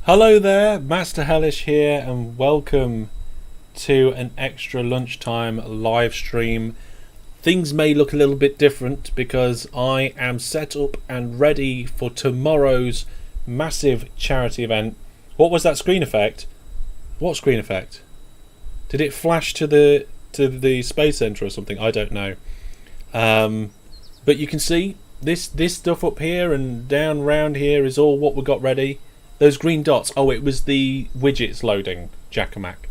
Hello there, Master Hellish here, and welcome to an extra lunchtime live stream. Things may look a little bit different because I am set up and ready for tomorrow's massive charity event. What was that screen effect? What screen effect? Did it flash to the Space Center or something? I don't know. But you can see this stuff up here and down round here is all what we got ready. Those green dots, oh, it was the widgets loading, Jackamack.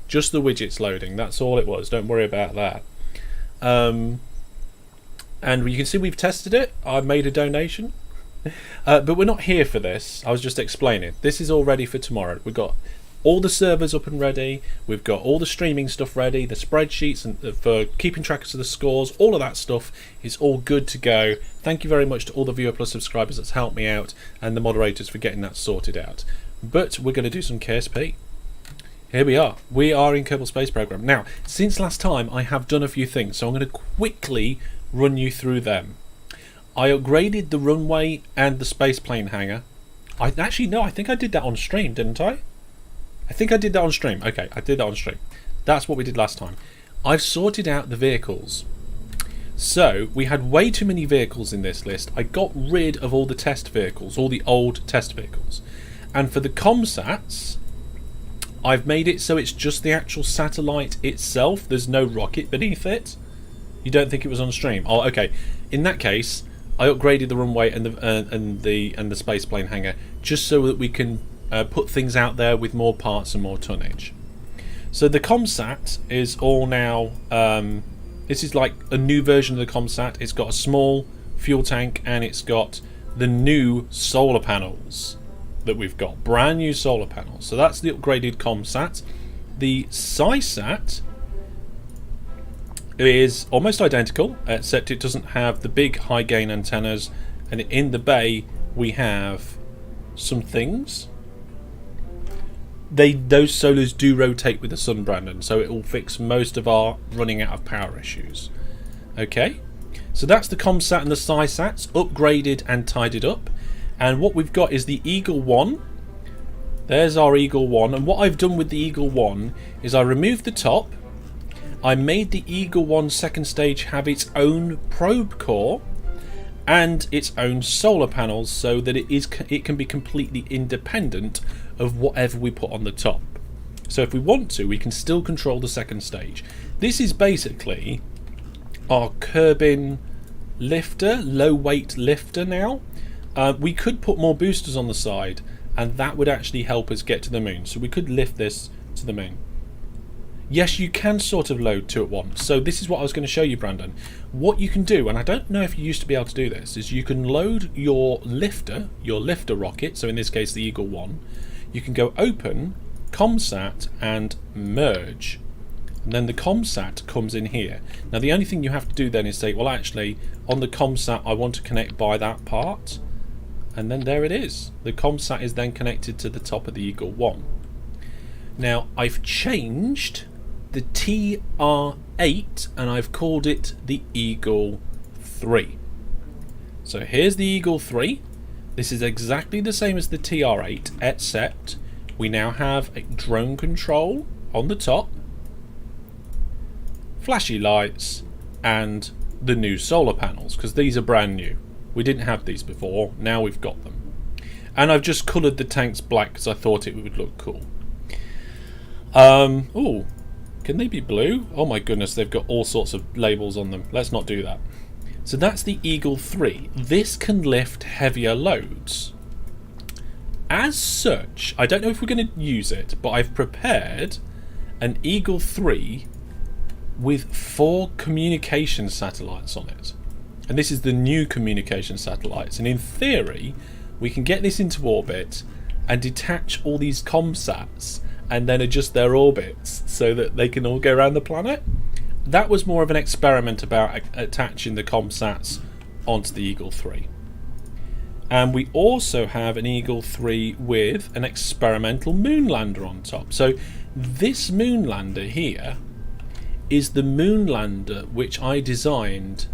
Just the widgets loading, that's all it was. Don't worry about that. And you can see we've tested it. I've made a donation. But we're not here for this. I was just explaining. This is all ready for tomorrow. We've got all the servers up and ready. We've got all the streaming stuff ready. The spreadsheets and for keeping track of the scores. All of that stuff is all good to go. Thank you very much to all the Viewer Plus subscribers that's helped me out and the moderators for getting that sorted out. But we're going to do some KSP. Here we are. We are in Kerbal Space Program. Now, since last time, I have done a few things, so I'm going to quickly run you through them. I upgraded the runway and the space plane hangar. I think I did that on stream, didn't I? I think I did that on stream. Okay, I did that on stream. That's what we did last time. I've sorted out the vehicles. So, we had way too many vehicles in this list. I got rid of all the test vehicles, all the old test vehicles. And for the comsats, I've made it so it's just the actual satellite itself. There's no rocket beneath it. You don't think it was on stream? Oh, okay. In that case, I upgraded the runway and the space plane hangar just so that we can put things out there with more parts and more tonnage. So the comsat is all now. This is like a new version of the comsat. It's got a small fuel tank and it's got the new solar panels that we've got. Brand new solar panels. So that's the upgraded comsat. The SciSat is almost identical, except it doesn't have the big high gain antennas. And in the bay we have some things. Those solars do rotate with the sun, Brandon, so it will fix most of our running out of power issues. Okay, so that's the comsat and the SciSats upgraded and tidied up. And what we've got is the Eagle 1. There's our Eagle 1. And what I've done with the Eagle 1 is I removed the top. I made the Eagle 1 second stage have its own probe core and its own solar panels so that it can be completely independent of whatever we put on the top. So if we want to, we can still control the second stage. This is basically our Kerbin lifter, low weight lifter now. We could put more boosters on the side and that would actually help us get to the moon. So we could lift this to the moon. Yes, you can sort of load two at once. So this is what I was going to show you, Brandon. What you can do, and I don't know if you used to be able to do this, is you can load your lifter rocket, so in this case the Eagle 1, you can go open, comsat, and merge. And then the comsat comes in here. Now the only thing you have to do then is say, well actually, on the comsat I want to connect by that part. And then there it is. The comsat is then connected to the top of the Eagle 1. Now I've changed the TR8 and I've called it the Eagle 3. So here's the Eagle 3. This is exactly the same as the TR8, except we now have a drone control on the top, flashy lights, and the new solar panels, because these are brand new. We didn't have these before, now we've got them. And I've just coloured the tanks black because I thought it would look cool. Oh, can they be blue? Oh my goodness, they've got all sorts of labels on them. Let's not do that. So that's the Eagle 3. This can lift heavier loads. As such, I don't know if we're going to use it, but I've prepared an Eagle 3 with 4 communication satellites on it. And this is the new communication satellites. And in theory, we can get this into orbit and detach all these comsats and then adjust their orbits so that they can all go around the planet. That was more of an experiment about attaching the comsats onto the Eagle 3. And we also have an Eagle 3 with an experimental moon lander on top. So this moon lander here is the moon lander which I designed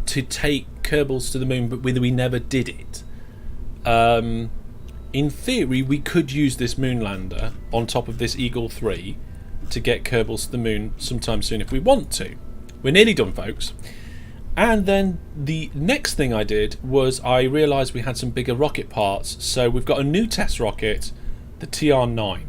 to take Kerbals to the moon, but we never did it. in theory, we could use this moon lander on top of this Eagle 3 to get Kerbals to the moon sometime soon if we want to. We're nearly done, folks. And then the next thing I did was I realised we had some bigger rocket parts. So we've got a new test rocket, the TR9.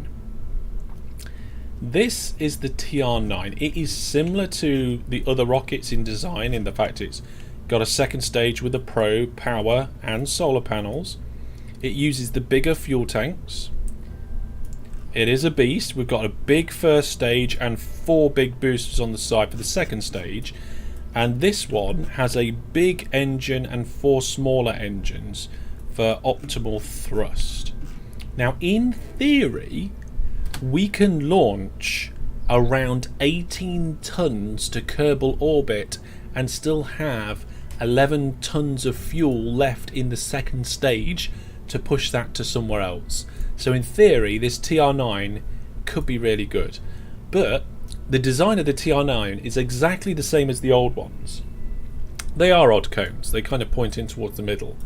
This is the TR9. It is similar to the other rockets in design in the fact it's got a second stage with a probe, power and solar panels. It uses the bigger fuel tanks. It is a beast. We've got a big first stage and 4 big boosters on the side for the second stage. And this one has a big engine and 4 smaller engines for optimal thrust. Now, in theory, we can launch around 18 tons to Kerbal orbit and still have 11 tons of fuel left in the second stage to push that to somewhere else. So in theory, this TR9 could be really good. But the design of the TR9 is exactly the same as the old ones. They are odd cones. They kind of point in towards the middle.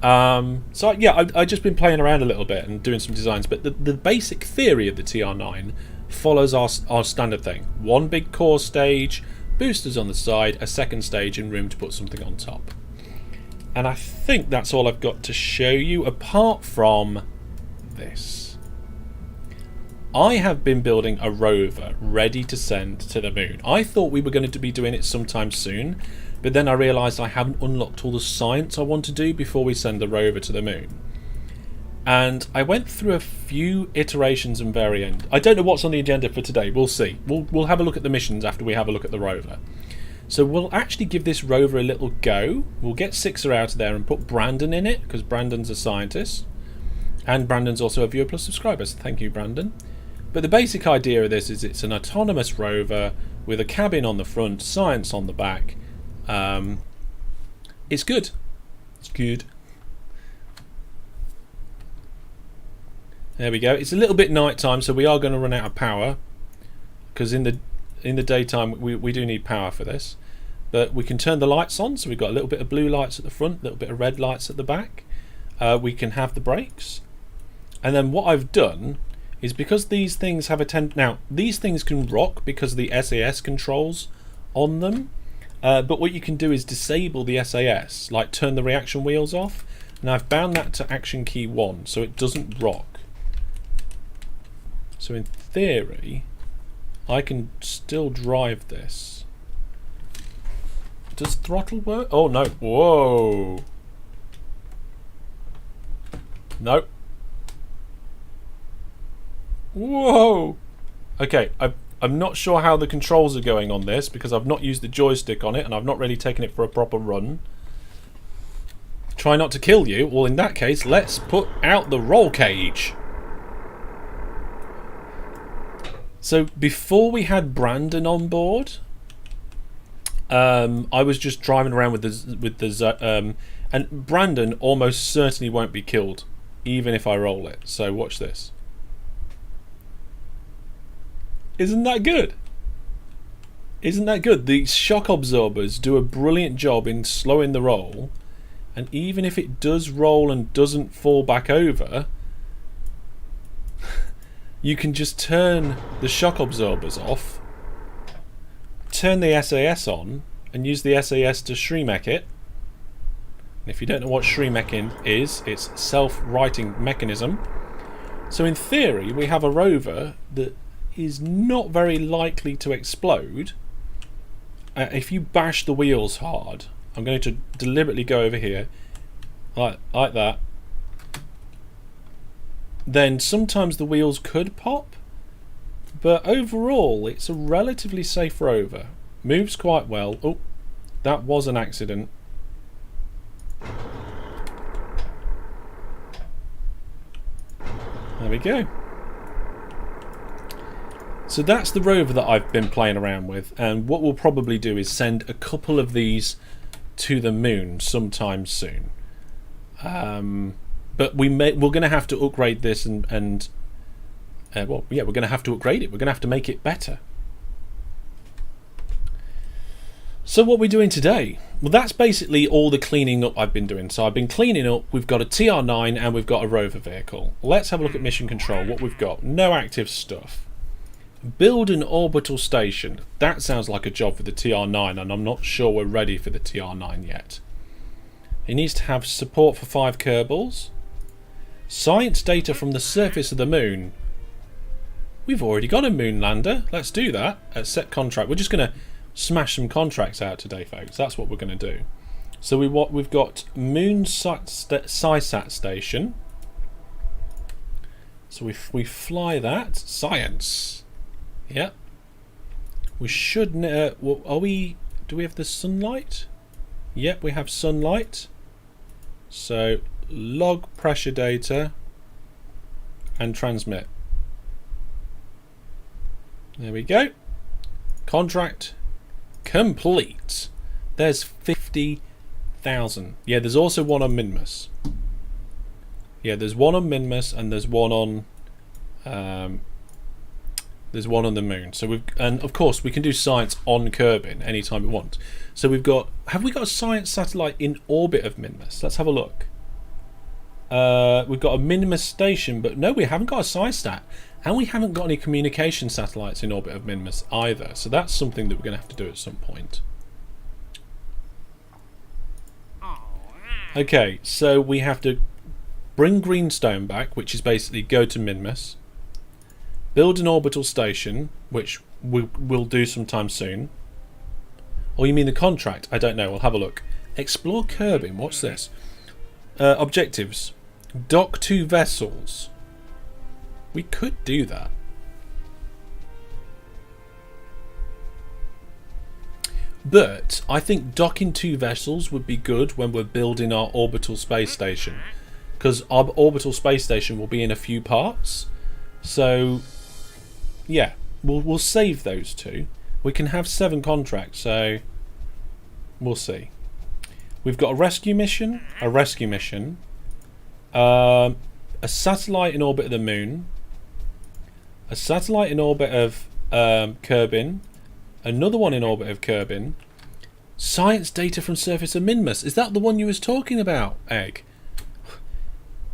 So yeah, I've just been playing around a little bit and doing some designs. But the basic theory of the TR9 follows our standard thing. 1 big core stage, boosters on the side, a second stage and room to put something on top. And I think that's all I've got to show you apart from this. I have been building a rover ready to send to the moon. I thought we were going to be doing it sometime soon, but then I realised I haven't unlocked all the science I want to do before we send the rover to the moon. And I went through a few iterations and variants. I don't know what's on the agenda for today. We'll see. We'll have a look at the missions after we have a look at the rover. So we'll actually give this rover a little go. We'll get Sixer out of there and put Brandon in it, because Brandon's a scientist. And Brandon's also a viewer plus subscriber, so thank you, Brandon. But the basic idea of this is it's an autonomous rover with a cabin on the front, science on the back. It's good. It's good. There we go. It's a little bit nighttime, so we are going to run out of power. Because in the daytime, we do need power for this. But we can turn the lights on, so we've got a little bit of blue lights at the front, a little bit of red lights at the back. We can have the brakes. And then what I've done is because these things have now these things can rock because of the SAS controls on them, but what you can do is disable the SAS, like turn the reaction wheels off, and I've bound that to action key 1 so it doesn't rock. So in theory I can still drive this. Does throttle work? Oh no. Whoa. Nope. Whoa! Okay, I'm not sure how the controls are going on this because I've not used the joystick on it and I've not really taken it for a proper run. Try not to kill you? Well, in that case, let's put out the roll cage. So before we had Brandon on board, I was just driving around with the and Brandon almost certainly won't be killed, even if I roll it. So watch this. Isn't that good? Isn't that good? The shock absorbers do a brilliant job in slowing the roll, and even if it does roll and doesn't fall back over, you can just turn the shock absorbers off, turn the SAS on, and use the SAS to Shreemec it. And if you don't know what Shreemecking is, it's self-righting mechanism. So in theory, we have a rover that is not very likely to explode. If you bash the wheels hard, I'm going to deliberately go over here like that, then sometimes the wheels could pop, but overall it's a relatively safe rover. Moves quite well. Oh, that was an accident. There we go. So that's the rover that I've been playing around with, and what we'll probably do is send a couple of these to the moon sometime soon. But we're going to have to upgrade this and well, yeah, we're going to have to upgrade it. We're going to have to make it better. So what are we doing today? Well, that's basically all the cleaning up I've been doing. So I've been cleaning up. We've got a TR9 and we've got a rover vehicle. Let's have a look at mission control. What we've got. No active stuff. Build an orbital station. That sounds like a job for the TR9, and I'm not sure we're ready for the TR9 yet. It needs to have support for 5 Kerbals. Science data from the surface of the moon. We've already got a moon lander. Let's do that. Set contract. We're just going to smash some contracts out today, folks. That's what we're going to do. So we've got moon SciSat station. So we fly that. Science. Yeah. We should. Do we have the sunlight? Yep, we have sunlight. So log pressure data and transmit. There we go. Contract complete. There's 50,000. Yeah, there's also one on Minmus. Yeah, there's one on Minmus and there's one on the moon. So and of course we can do science on Kerbin anytime we want. So have we got a science satellite in orbit of Minmus? Let's have a look. We've got a Minmus station, but no, we haven't got a SciSat. And we haven't got any communication satellites in orbit of Minmus either. So that's something that we're going to have to do at some point. Okay, so we have to bring Greenstone back, which is basically go to Minmus. Build an orbital station, which we'll do sometime soon. Or you mean the contract? I don't know. We'll have a look. Explore Kerbin. What's this? Objectives. Dock 2 vessels. We could do that. But I think docking 2 vessels would be good when we're building our orbital space station. Because our orbital space station will be in a few parts. So, yeah, we'll save those 2. We can have 7 contracts, so we'll see. We've got a rescue mission, a satellite in orbit of the moon, a satellite in orbit of Kerbin, another one in orbit of Kerbin, science data from surface of Minmus. Is that the one you was talking about, Egg?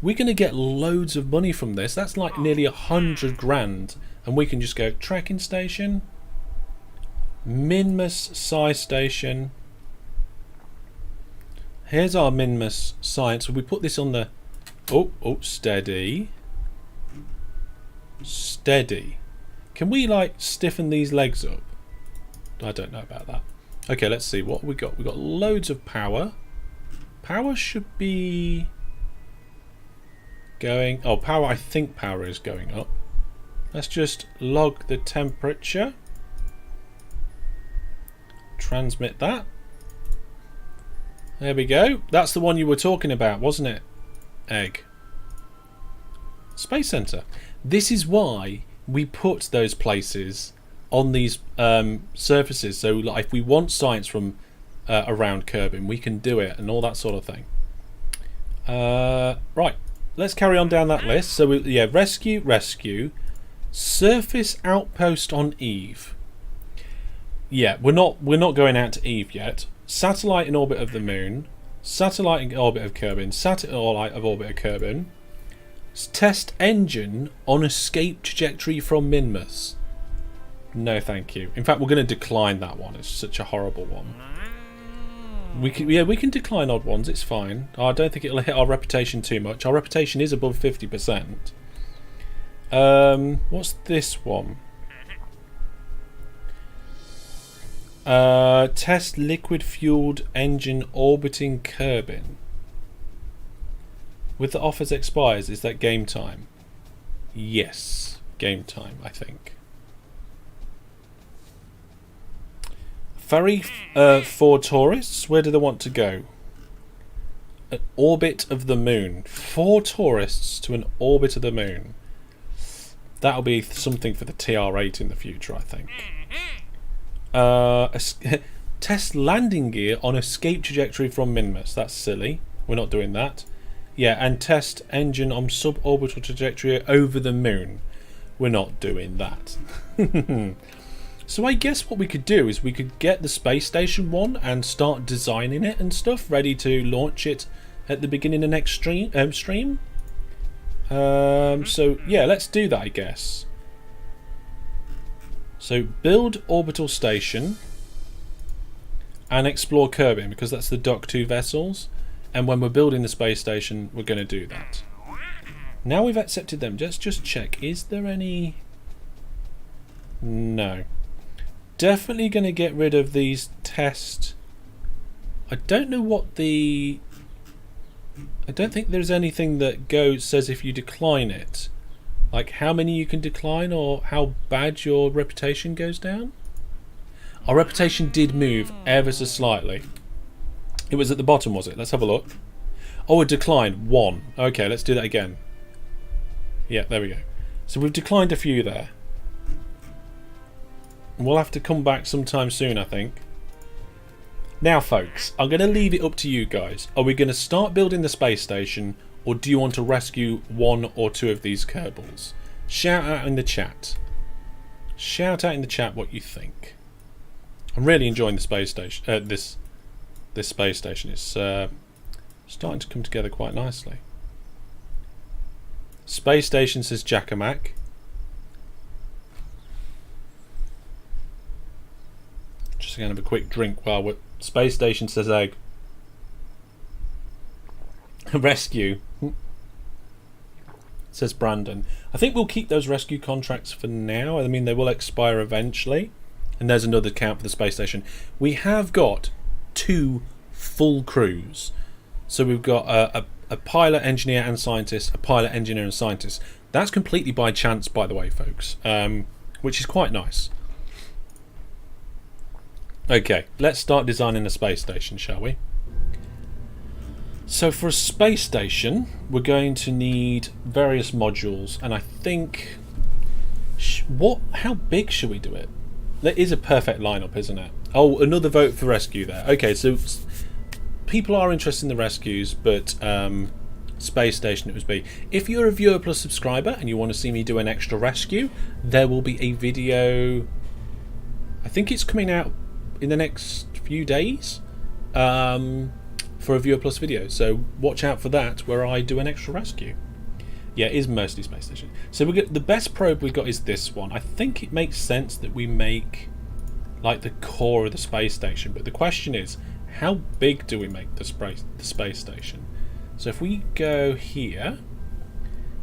We're going to get loads of money from this. That's like nearly 100 grand. And we can just go tracking station, Minmus Sci station. Here's our Minmus science. So we put this on the... Oh, steady. Steady. Can we like stiffen these legs up? I don't know about that. Okay, let's see what we got. We got loads of power. Power should be going... Oh, power. I think power is going up. Let's just log the temperature. Transmit that. There we go. That's the one you were talking about, wasn't it, Egg? Space Center. This is why we put those places on these surfaces. So like, if we want science from around Kerbin, we can do it and all that sort of thing. Right. Let's carry on down that list. So yeah, rescue. Surface outpost on Eve. Yeah, we're not going out to Eve yet. Satellite in orbit of the moon. Satellite in orbit of Kerbin. Satellite of orbit of Kerbin. Test engine on escape trajectory from Minmus. No, thank you. In fact, we're going to decline that one. It's such a horrible one. We can decline odd ones. It's fine. I don't think it'll hit our reputation too much. Our reputation is above 50%. What's this one? Test liquid fueled engine orbiting Kerbin. With the offers expires, is that game time? Yes, game time, I think. Ferry for tourists. Where do they want to go? An orbit of the moon. 4 tourists to an orbit of the moon. That'll be something for the TR8 in the future, I think. Test landing gear on escape trajectory from Minmus. That's silly. We're not doing that. Yeah, and test engine on suborbital trajectory over the moon. We're not doing that. So I guess what we could do is we could get the space station one and start designing it and stuff, ready to launch it at the beginning of next stream. So yeah, let's do that, I guess. So build orbital station and explore Kerbin, because that's the Dock 2 vessels. And when we're building the space station, we're going to do that. Now we've accepted them, let's just check. Is there any... No. Definitely going to get rid of these test... I don't know what the... I don't think there's anything that says if you decline it. Like how many you can decline or how bad your reputation goes down. Our reputation did move ever so slightly. It was at the bottom, was it? Let's have a look. Oh, a decline. 1. Okay, let's do that again. Yeah, there we go. So we've declined a few there. We'll have to come back sometime soon, I think. Now, folks, I'm going to leave it up to you guys. Are we going to start building the space station, or do you want to rescue 1 or 2 of these Kerbals? Shout out in the chat. Shout out in the chat what you think. I'm really enjoying the space station. This space station is starting to come together quite nicely. Space station says Jackamak. Just going to have a quick drink while we're... Space station says egg. Rescue. Says Brandon. I think we'll keep those rescue contracts for now. I mean, they will expire eventually. And there's another count for the space station. We have got 2 full crews. So we've got a pilot, engineer and scientist, a pilot, engineer and scientist. That's completely by chance, by the way, folks. Which is quite nice. Okay, let's start designing a space station, shall we? So for a space station, we're going to need various modules, and I think... how big should we do it? That is a perfect lineup, isn't it? Oh, another vote for rescue there. Okay, so people are interested in the rescues, but space station it was be. If you're a viewer plus subscriber and you want to see me do an extra rescue, there will be a video... I think it's coming out in the next few days for a viewer plus video, so watch out for that where I do an extra rescue. Yeah, it is mostly space station. So we get the best probe we got is this one. I think it makes sense that we make like the core of the space station, but the question is, how big do we make the space station? So if we go here,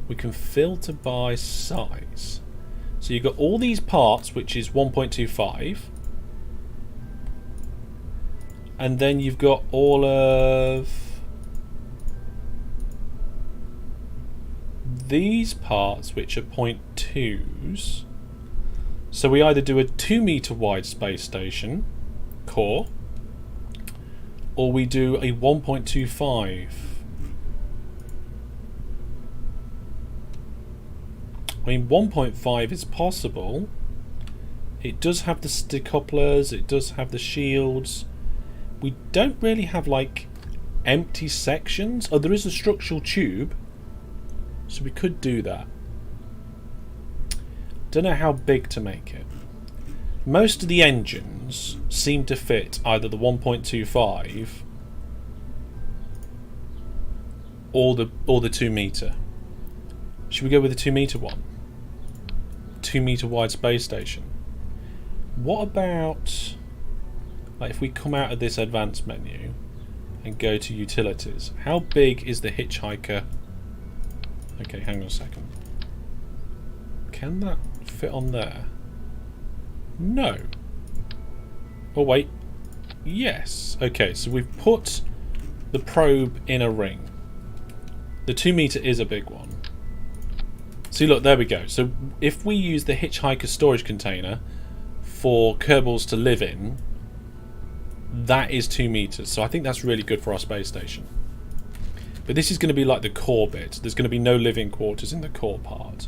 we can filter by size. So you've got all these parts, which is 1.25. And then you've got all of these parts, which are 0.2s. So we either do a 2 meter wide space station core, or we do a 1.25. I mean, 1.5 is possible. It does have the decouplers, it does have the shields. We don't really have like empty sections. Oh, there is a structural tube, so we could do that. Don't know how big to make it. Most of the engines seem to fit either the 1.25 or the 2 meter. Should we go with the 2 meter one? 2 meter wide space station. What about, like, if we come out of this advanced menu and go to utilities? How big is the hitchhiker? Okay, hang on a second. Can that fit on there? No. Oh wait. Yes. Okay, so we've put the probe in a ring. The 2 meter is a big one. See, look, there we go. So if we use the hitchhiker storage container for Kerbals to live in, that is 2 meters. So I think that's really good for our space station. But this is going to be like the core bit. There's going to be no living quarters in the core part.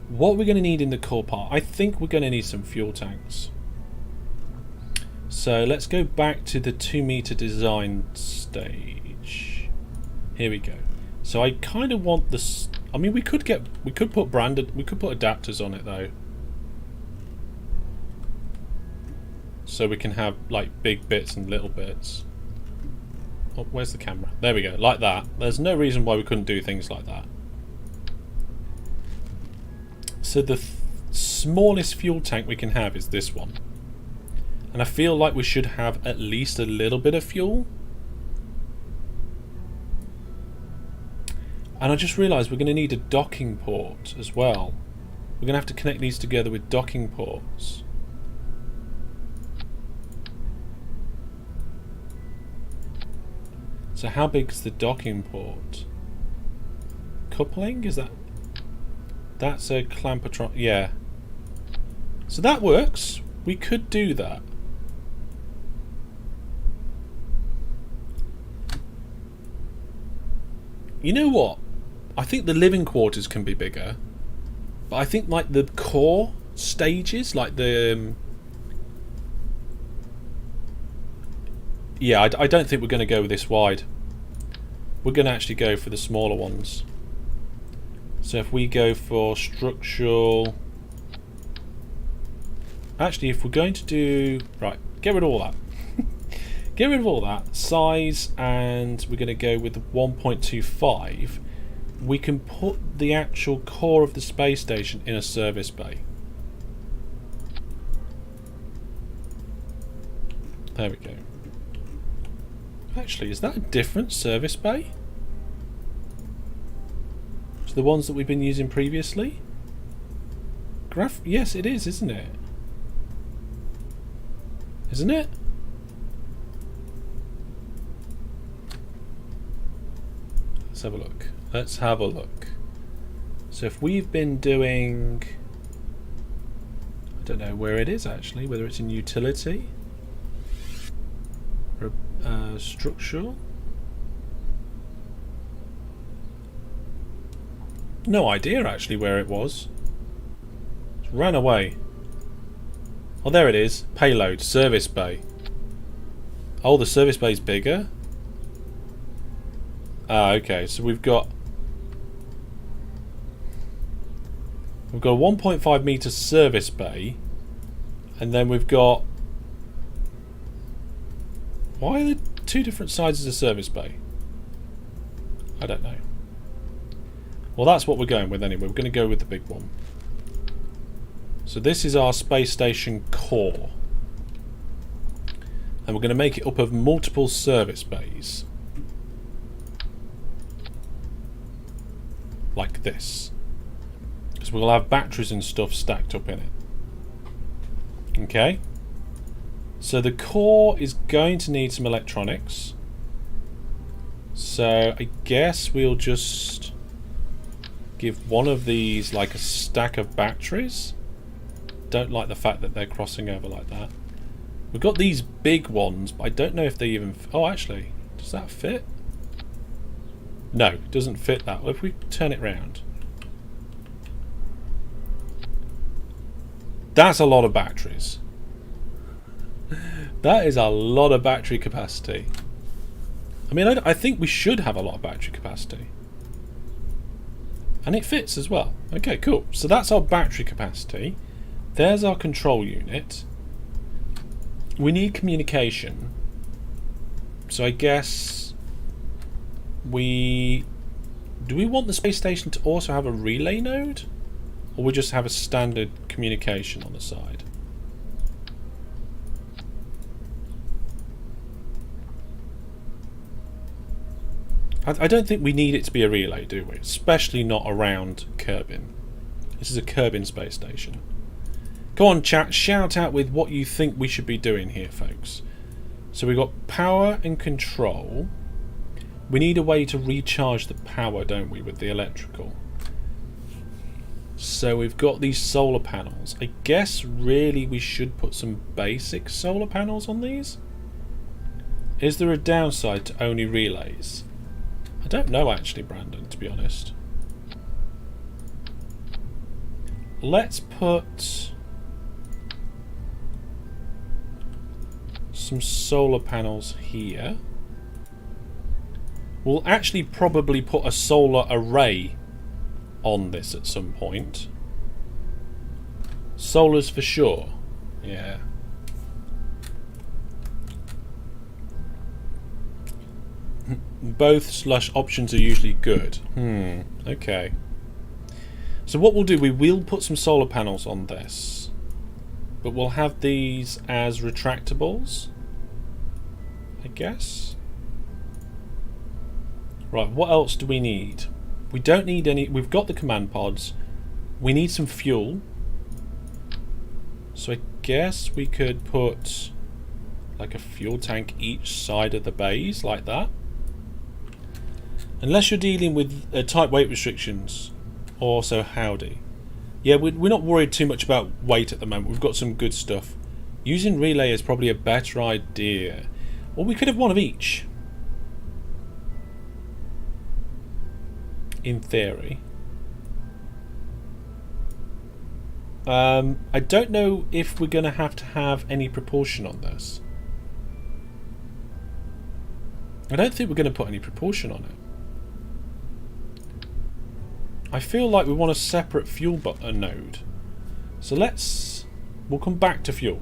What we're going to need in the core part, I think we're going to need some fuel tanks. So let's go back to the 2 meter design stage. Here we go. So I kind of want this. I mean, we could put adapters on it though. so we can have like big bits and little bits. Oh, where's the camera? There we go, like that. There's no reason why we couldn't do things like that. So the smallest fuel tank we can have is this one. And I feel like we should have at least a little bit of fuel. And I just realised we're going to need a docking port as well. We're going to have to connect these together with docking ports. So how big is the docking port? Coupling? Is that... That's a clampertron... Yeah. So that works. We could do that. You know what? I think the living quarters can be bigger. But I think like the core stages, like the... yeah, I don't think we're going to go this wide. We're going to actually go for the smaller ones. So if we go for structural... Actually, if we're going to do... Right, get rid of all that. Get rid of all that. Size, and we're going to go with the 1.25. We can put the actual core of the space station in a service bay. There we go. Actually, is that a different service bay to the ones that we've been using previously? Yes, it is, isn't it? Isn't it? Let's have a look. Let's have a look. So if we've been doing... I don't know where it is actually, whether it's in utility or structural. No idea actually where it was. It's ran away. Oh, there it is. Payload, service bay. Oh, the service bay's bigger? Ah, okay. So we've got a 1.5 meter service bay, and then we've got... Why are there two different sizes of service bay? I don't know. Well, that's what we're going with anyway. We're going to go with the big one. So this is our space station core. And we're going to make it up of multiple service bays. Like this. Because we'll have batteries and stuff stacked up in it. Okay. So the core is going to need some electronics. So I guess we'll just give one of these like a stack of batteries. Don't like the fact that they're crossing over like that. We've got these big ones, but I don't know if they even... Oh, actually, does that fit? No, it doesn't fit that. Well, if we turn it round. That's a lot of batteries. That is a lot of battery capacity. I mean, I think we should have a lot of battery capacity. And it fits as well. Okay, cool. So that's our battery capacity. There's our control unit. We need communication. So I guess we... Do we want the space station to also have a relay node? Or we just have a standard communication on the side? I don't think we need it to be a relay, do we? Especially not around Kerbin. This is a Kerbin space station. Go on, chat. Shout out with what you think we should be doing here, folks. So we've got power and control. We need a way to recharge the power, don't we, with the electrical. So we've got these solar panels. I guess really we should put some basic solar panels on these. Is there a downside to only relays? I don't know actually, Brandon, to be honest. Let's put some solar panels here. We'll actually probably put a solar array on this at some point. Solars for sure. Yeah. both slush options are usually good. Okay. So what we'll do, we will put some solar panels on this, but we'll have these as retractables, I guess. Right, what else do we need? We don't need any. We've got the command pods. We need some fuel. So I guess we could put like a fuel tank each side of the bays, like that. Unless you're dealing with type weight restrictions. Also, howdy. Yeah, we're not worried too much about weight at the moment. We've got some good stuff. Using relay is probably a better idea. Or we could have one of each. In theory. I don't know if we're going to have any propulsion on this. I don't think we're going to put any propulsion on it. I feel like we want a separate fuel node. So we'll come back to fuel.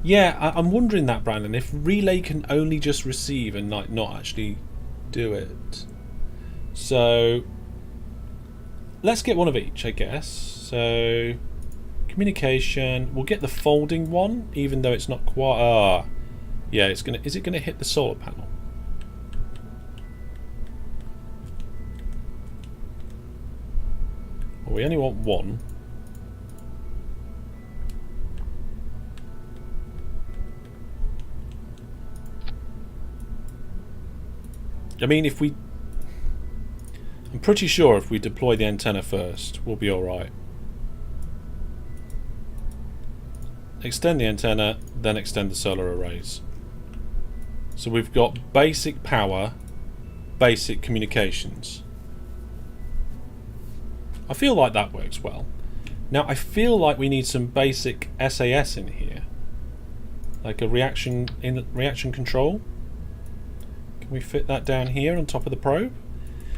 Yeah, I'm wondering that, Brandon, if relay can only just receive and not actually do it. So let's get one of each, I guess. So communication, we'll get the folding one, even though it's not quite. Yeah, is it gonna hit the solar panel? Well, we only want one. I mean, I'm pretty sure if we deploy the antenna first, we'll be alright. Extend the antenna, then extend the solar arrays. So we've got basic power, basic communications. I feel like that works well. Now I feel like we need some basic SAS in here. Like a reaction control. Can we fit that down here on top of the probe?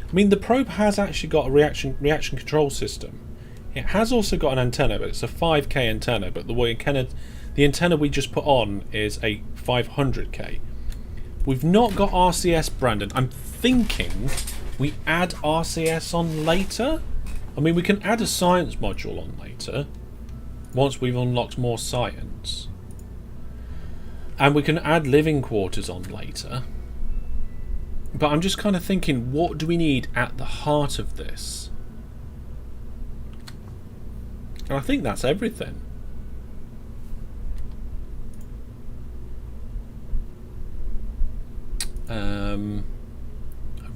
I mean, the probe has actually got a reaction control system. It has also got an antenna, but it's a 5K antenna, but the antenna we just put on is a 500K. We've not got RCS, Brandon. I'm thinking we add RCS on later. I mean, we can add a science module on later, once we've unlocked more science. And we can add living quarters on later. But I'm just kind of thinking, what do we need at the heart of this? And I think that's everything. I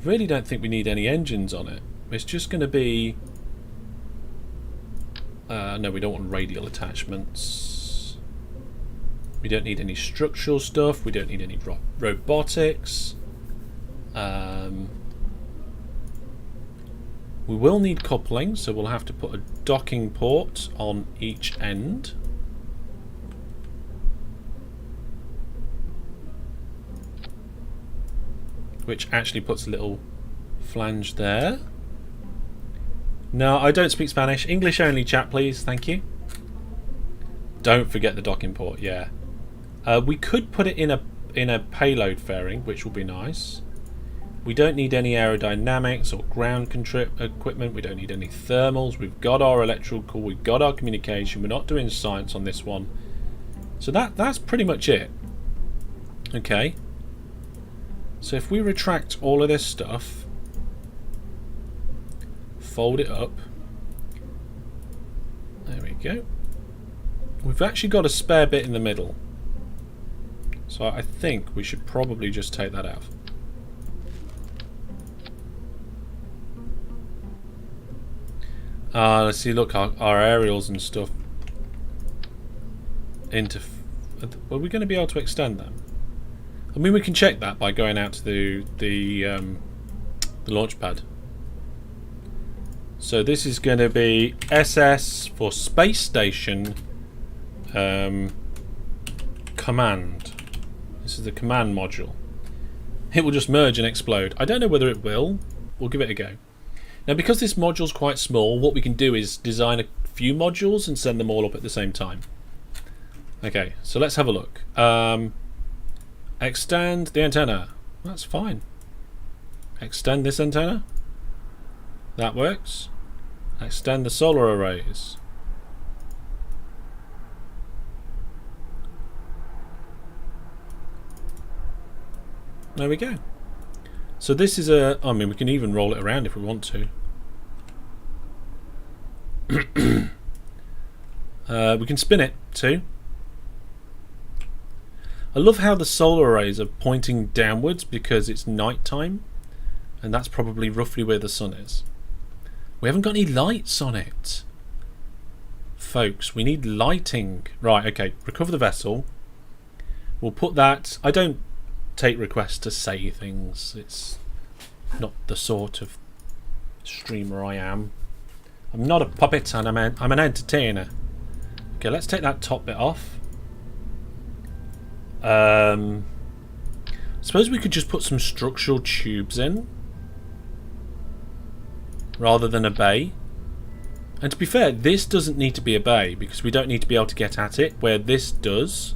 really don't think we need any engines on it. It's just going to be... no, we don't want radial attachments. We don't need any structural stuff. We don't need any robotics. We will need coupling, so we'll have to put a docking port on each end. Which actually puts a little flange there. No, I don't speak Spanish. English only, chat, please. Thank you. Don't forget the docking port, yeah. We could put it in a payload fairing, which will be nice. We don't need any aerodynamics or ground equipment. We don't need any thermals. We've got our electrical. We've got our communication. We're not doing science on this one. So that's pretty much it. Okay. So if we retract all of this stuff, fold it up. There we go. We've actually got a spare bit in the middle. So I think we should probably just take that out. Let's see, look, our aerials and stuff are we going to be able to extend them? I mean, we can check that by going out to the launch pad. So this is going to be SS for space station command. This is the command module. It will just merge and explode. I don't know whether it will. We'll give it a go. Now, because this module's quite small, what we can do is design a few modules and send them all up at the same time. Okay, so let's have a look. Extend the antenna. That's fine. Extend this antenna. That works. Extend the solar arrays. There we go. So this is a... I mean, we can even roll it around if we want to. We can spin it too. I love how the solar arrays are pointing downwards because it's night time, and that's probably roughly where the sun is. We haven't got any lights on it, folks. We need lighting. Right, okay, recover the vessel. We'll put that... I don't take requests to say things. It's not the sort of streamer I am. I'm not a puppet, and I'm an entertainer. Okay, let's take that top bit off. Suppose we could just put some structural tubes in rather than a bay. And to be fair, this doesn't need to be a bay because we don't need to be able to get at it, where this does.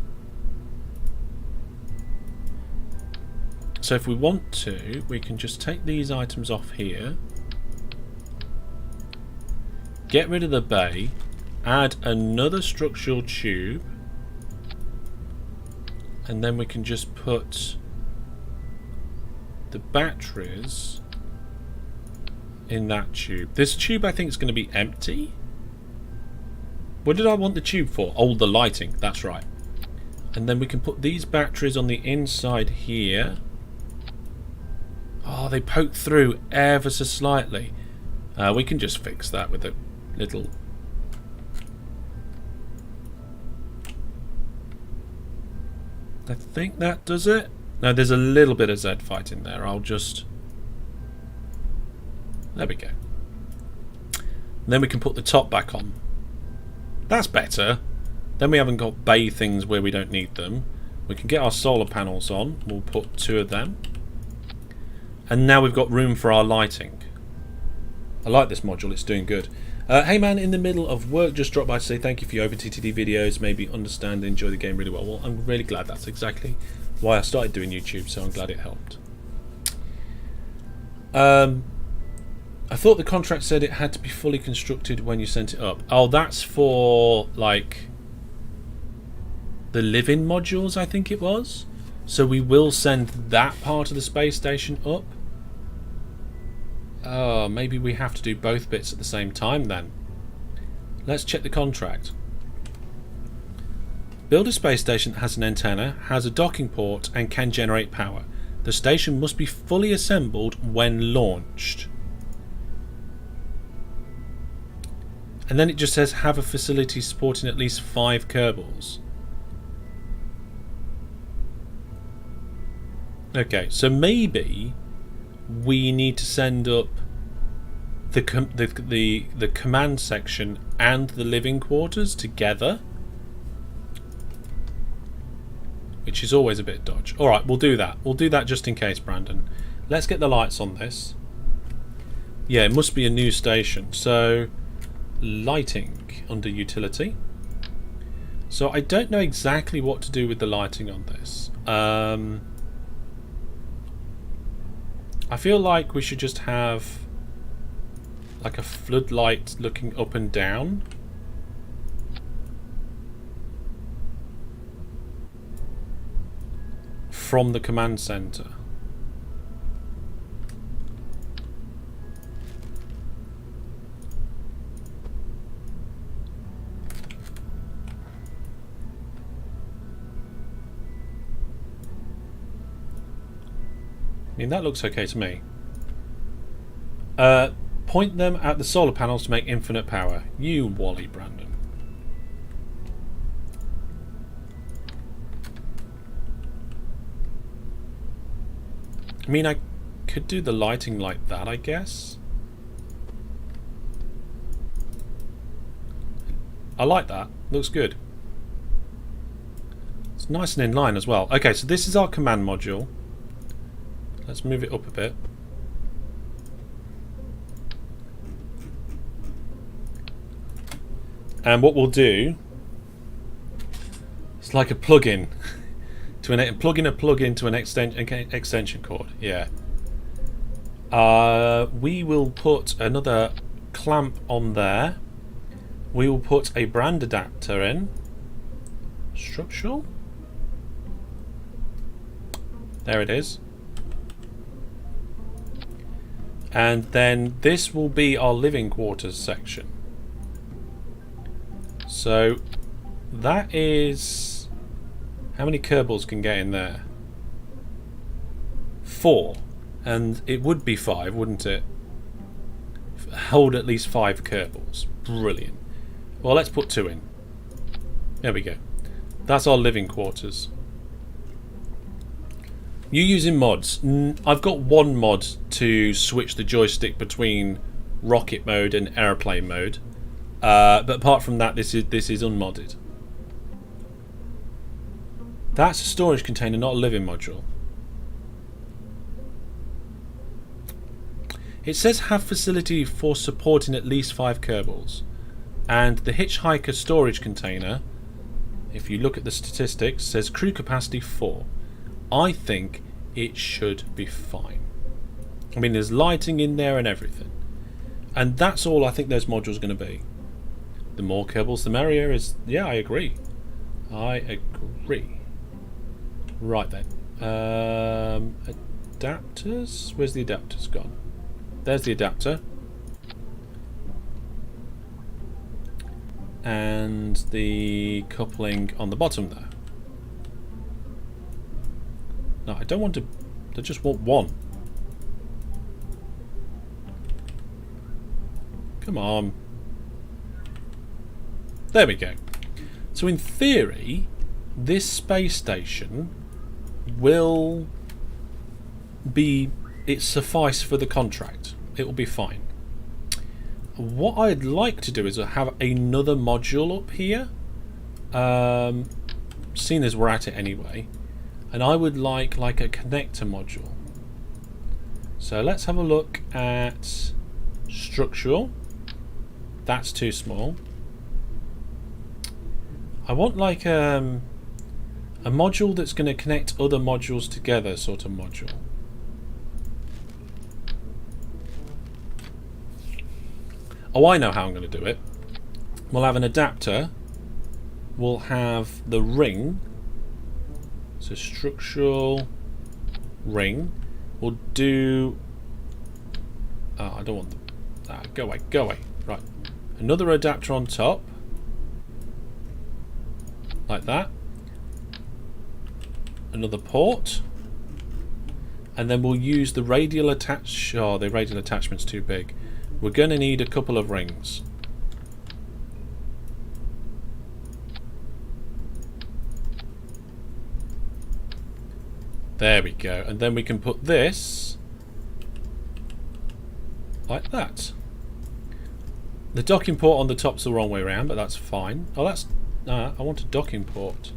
So if we want to, we can just take these items off here, get rid of the bay, add another structural tube, and then we can just put the batteries in that tube. This tube I think is going to be empty. What did I want the tube for? Oh, the lighting, that's right. And then we can put these batteries on the inside here. Oh, they poke through ever so slightly. We can just fix that with a little... I think that does it. No, there's a little bit of Z fight in there. I'll just... There we go. And then we can put the top back on. That's better. Then we haven't got bay things where we don't need them. We can get our solar panels on. We'll put 2 of them. And now we've got room for our lighting. I like this module. It's doing good. Hey man, in the middle of work, just dropped by to say thank you for your OpenTTD videos. Maybe understand and enjoy the game really well. Well, I'm really glad. That's exactly why I started doing YouTube, so I'm glad it helped. I thought the contract said it had to be fully constructed when you sent it up. Oh, that's for, like, the live-in modules, I think it was. So we will send that part of the space station up. Oh, maybe we have to do both bits at the same time then. Let's check the contract. Build a space station that has an antenna, has a docking port, and can generate power. The station must be fully assembled when launched. And then it just says have a facility supporting at least 5 Kerbals. Okay, so maybe we need to send up the command section and the living quarters together, which is always a bit dodge. All right, we'll do that. We'll do that just in case, Brandon. Let's get the lights on this. Yeah, it must be a new station. So lighting under utility. So I don't know exactly what to do with the lighting on this. I feel like we should just have like a floodlight looking up and down. From the command center. I mean, that looks okay to me. Point them at the solar panels to make infinite power. You Wally, Brandon. I mean, I could do the lighting like that, I guess. I like that. Looks good. It's nice and in line as well. Okay, so this is our command module. Let's move it up a bit. And what we'll do, it's like a plug-in plug in a plug into an extension cord. Yeah. We will put another clamp on there. We will put a brand adapter in. Structural. There it is. And then this will be our living quarters section. So that is... how many Kerbals can get in there? 4. And it would be 5, wouldn't it? Hold at least 5 Kerbals. Brilliant. Well, let's put 2 in. There we go. That's our living quarters. You using mods? I've got one mod to switch the joystick between rocket mode and airplane mode. But apart from that, this is unmodded. That's a storage container, not a living module. It says have facility for supporting at least 5 Kerbals. And the hitchhiker storage container, if you look at the statistics, says crew capacity 4. I think it should be fine. I mean, there's lighting in there and everything. And that's all I think those modules are going to be. The more Kerbals, the merrier is... yeah, I agree. I agree. Right then. Adapters? Where's the adapters gone? There's the adapter. And the coupling on the bottom there. No, I don't want to... I just want one. Come on. There we go. So in theory, this space station will be... it suffice for the contract. It will be fine. What I'd like to do is have another module up here. Seeing as we're at it anyway. And I would like a connector module. So let's have a look at structural. That's too small. I want like a module that's going to connect other modules together, sort of module. Oh, I know how I'm going to do it. We'll have an adapter. We'll have the ring. So structural ring. We'll do... oh, I don't want that. Go away, go away. Right. Another adapter on top. Like that. Another port. And then we'll use the radial attach... oh, the radial attachment's too big. We're going to need a couple of rings. There we go. And then we can put this like that. The docking port on the top's the wrong way around, but that's fine. Oh, that's... I want a docking port.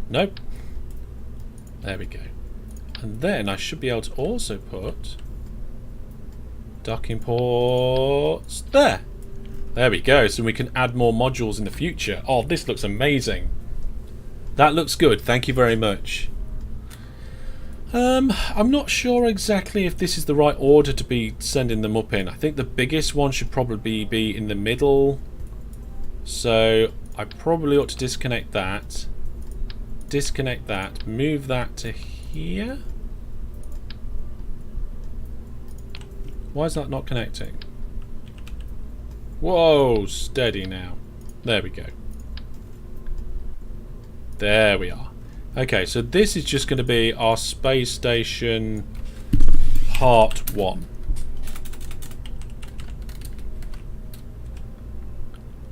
Nope. There we go. And then I should be able to also put docking ports there. There we go. So we can add more modules in the future. Oh, this looks amazing. That looks good. Thank you very much. I'm not sure exactly if this is the right order to be sending them up in. I think the biggest one should probably be in the middle. So I probably ought to disconnect that. Disconnect that. Move that to here. Why is that not connecting? Whoa, steady now. There we go. There we are. Okay, so this is just going to be our space station part 1.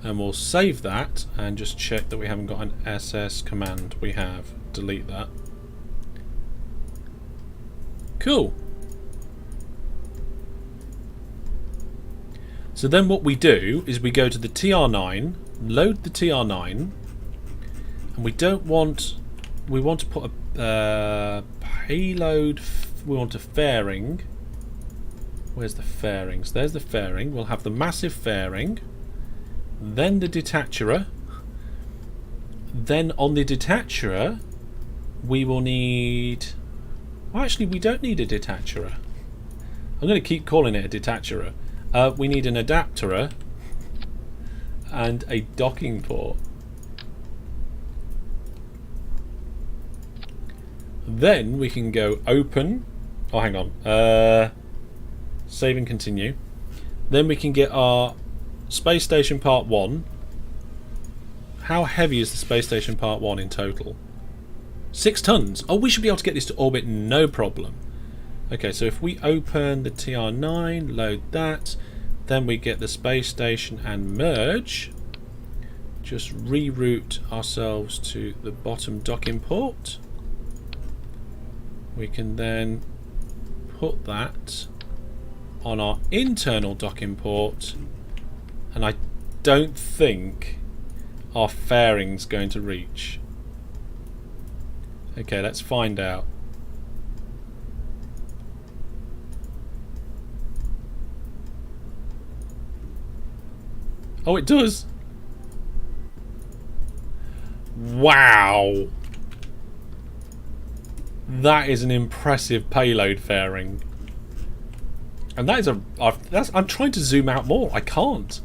And we'll save that and just check that we haven't got an SS command. We have. Delete that. Cool. So then what we do is we go to the TR9, load the TR9, and we don't want... we want to put a payload... we want a fairing. Where's the fairings? There's the fairing. We'll have the massive fairing. Then the detacher. Then on the detacher, we will need... Well, actually, we don't need a detacher. I'm going to keep calling it a detacher. We need an adapter and a docking port. Then we can go open. Oh, hang on. Save and continue. Then we can get our Space Station Part 1. How heavy is the Space Station Part 1 in total? 6 tons. Oh, we should be able to get this to orbit, no problem. Okay, so if we open the TR9, load that, then we get the space station and merge. Just reroute ourselves to the bottom docking port. We can then put that on our internal docking port, and I don't think our fairing's going to reach. Okay, let's find out. Oh, it does. Wow. That is an impressive payload fairing. And that is I'm trying to zoom out more. I can't.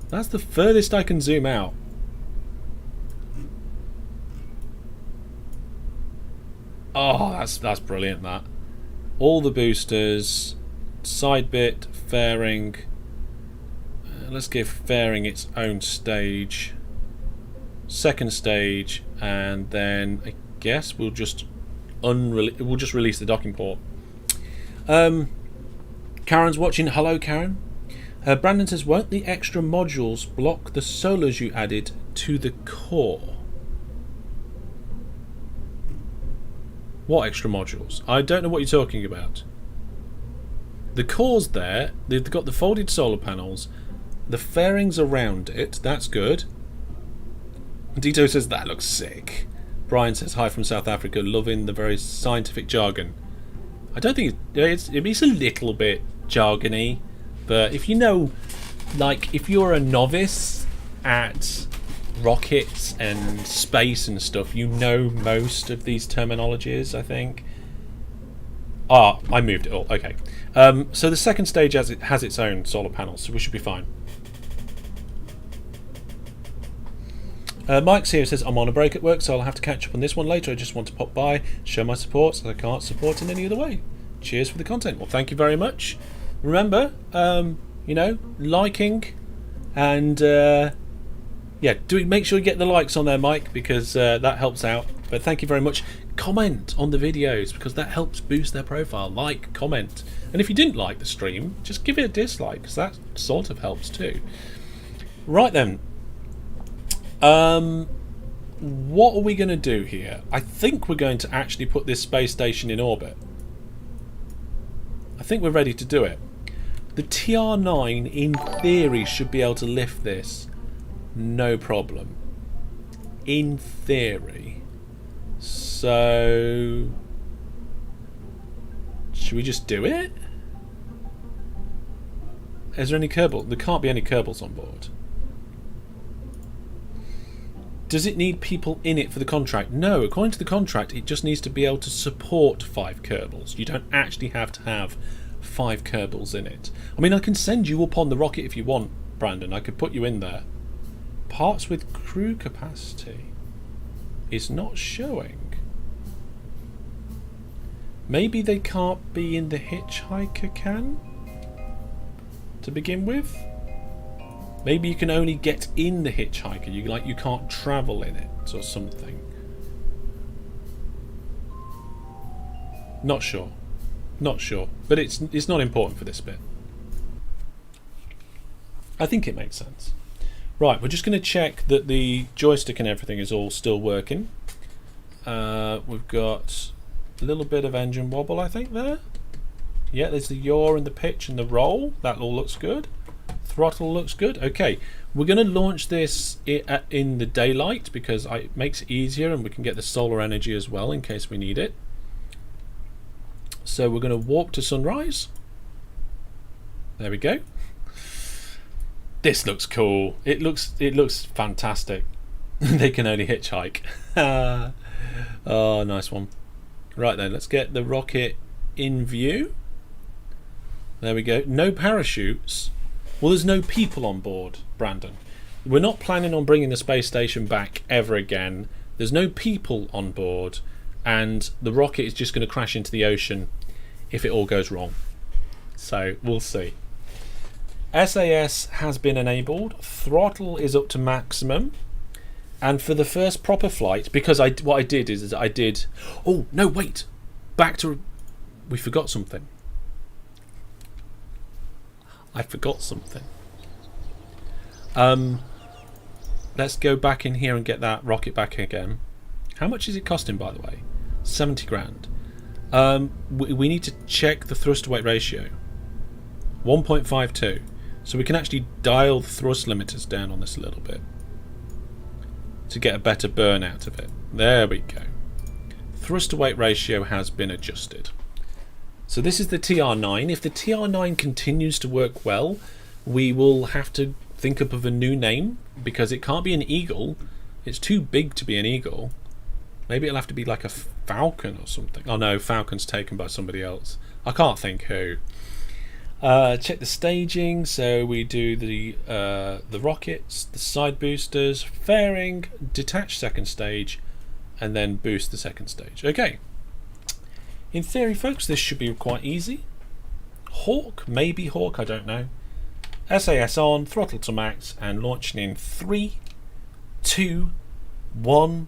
That's the furthest I can zoom out. Oh, that's brilliant, that. All the boosters, side bit, fairing. Let's give fairing its own stage. Second stage, and then I guess we'll just release the docking port. Karen's watching. Hello, Karen. Brandon says, won't the extra modules block the solars you added to the core? What extra modules? I don't know what you're talking about. The core's there. They've got the folded solar panels. The fairings around it. That's good. Dito says, that looks sick. Brian says, hi from South Africa, loving the very scientific jargon. I don't think it's a little bit jargony, but if you know, like, if you're a novice at rockets and space and stuff, you know most of these terminologies, I think. Ah, I moved it all. Okay. So the second stage has its own solar panels, so we should be fine. Mike's here, says, I'm on a break at work, so I'll have to catch up on this one later. I just want to pop by, show my support, so I can't support in any other way. Cheers for the content. Well, thank you very much. Remember, you know, liking and yeah, make sure you get the likes on there, Mike, because that helps out. But thank you very much. Comment on the videos, because that helps boost their profile. Like, comment. And if you didn't like the stream, just give it a dislike, because that sort of helps too. Right then. What are we going to do here? I think we're going to actually put this space station in orbit. I think we're ready to do it. The TR9, in theory, should be able to lift this. No problem. In theory. So... should we just do it? Is there any Kerbal? There can't be any Kerbals on board. Does it need people in it for the contract? No, according to the contract, it just needs to be able to support 5 Kerbals. You don't actually have to have 5 Kerbals in it. I mean, I can send you up on the rocket if you want, Brandon. I could put you in there. Parts with crew capacity is not showing. Maybe they can't be in the hitchhiker can to begin with? Maybe you can only get in the hitchhiker. You can't travel in it or something. Not sure. Not sure. But it's not important for this bit. I think it makes sense. Right, we're just going to check that the joystick and everything is all still working. We've got a little bit of engine wobble, I think, there. Yeah, there's the yaw and the pitch and the roll. That all looks good. Throttle looks good. Okay, we're going to launch this in the daylight because it makes it easier, and we can get the solar energy as well in case we need it. So we're going to warp to sunrise. There we go. This looks cool. It looks fantastic. They can only hitchhike. Oh, nice one. Right then, let's get the rocket in view. There we go. No parachutes. Well, there's no people on board, Brandon. We're not planning on bringing the space station back ever again. There's no people on board, and the rocket is just going to crash into the ocean if it all goes wrong. So we'll see. SAS has been enabled. Throttle is up to maximum. And for the first proper flight, because what I did is I did... Oh, no, wait. Back to... We forgot something. I forgot something. Let's go back in here and get that rocket back again. How much is it costing, by the way? 70 grand. We need to check the thrust to weight ratio. 1.52. So we can actually dial the thrust limiters down on this a little bit to get a better burn out of it. There we go. Thrust to weight ratio has been adjusted. So this is the TR9. If the TR9 continues to work well, we will have to think up of a new name, because it can't be an Eagle. It's too big to be an Eagle. Maybe it'll have to be like a Falcon or something. Oh no, Falcon's taken by somebody else. I can't think who. Check the staging. So we do the rockets, the side boosters, fairing, detach second stage, and then boost the second stage. Okay. In theory, folks, this should be quite easy. Hawk, maybe Hawk, I don't know. SAS on, throttle to max, and launching in 3, 2, 1.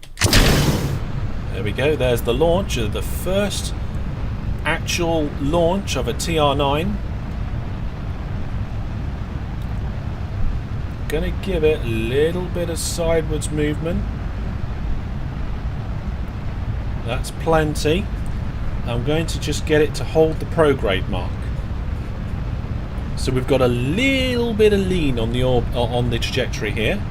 There we go. There's the launch of the first actual launch of a TR9. Gonna give it a little bit of sideways movement. That's plenty. I'm going to just get it to hold the prograde mark. So we've got a little bit of lean on the trajectory here.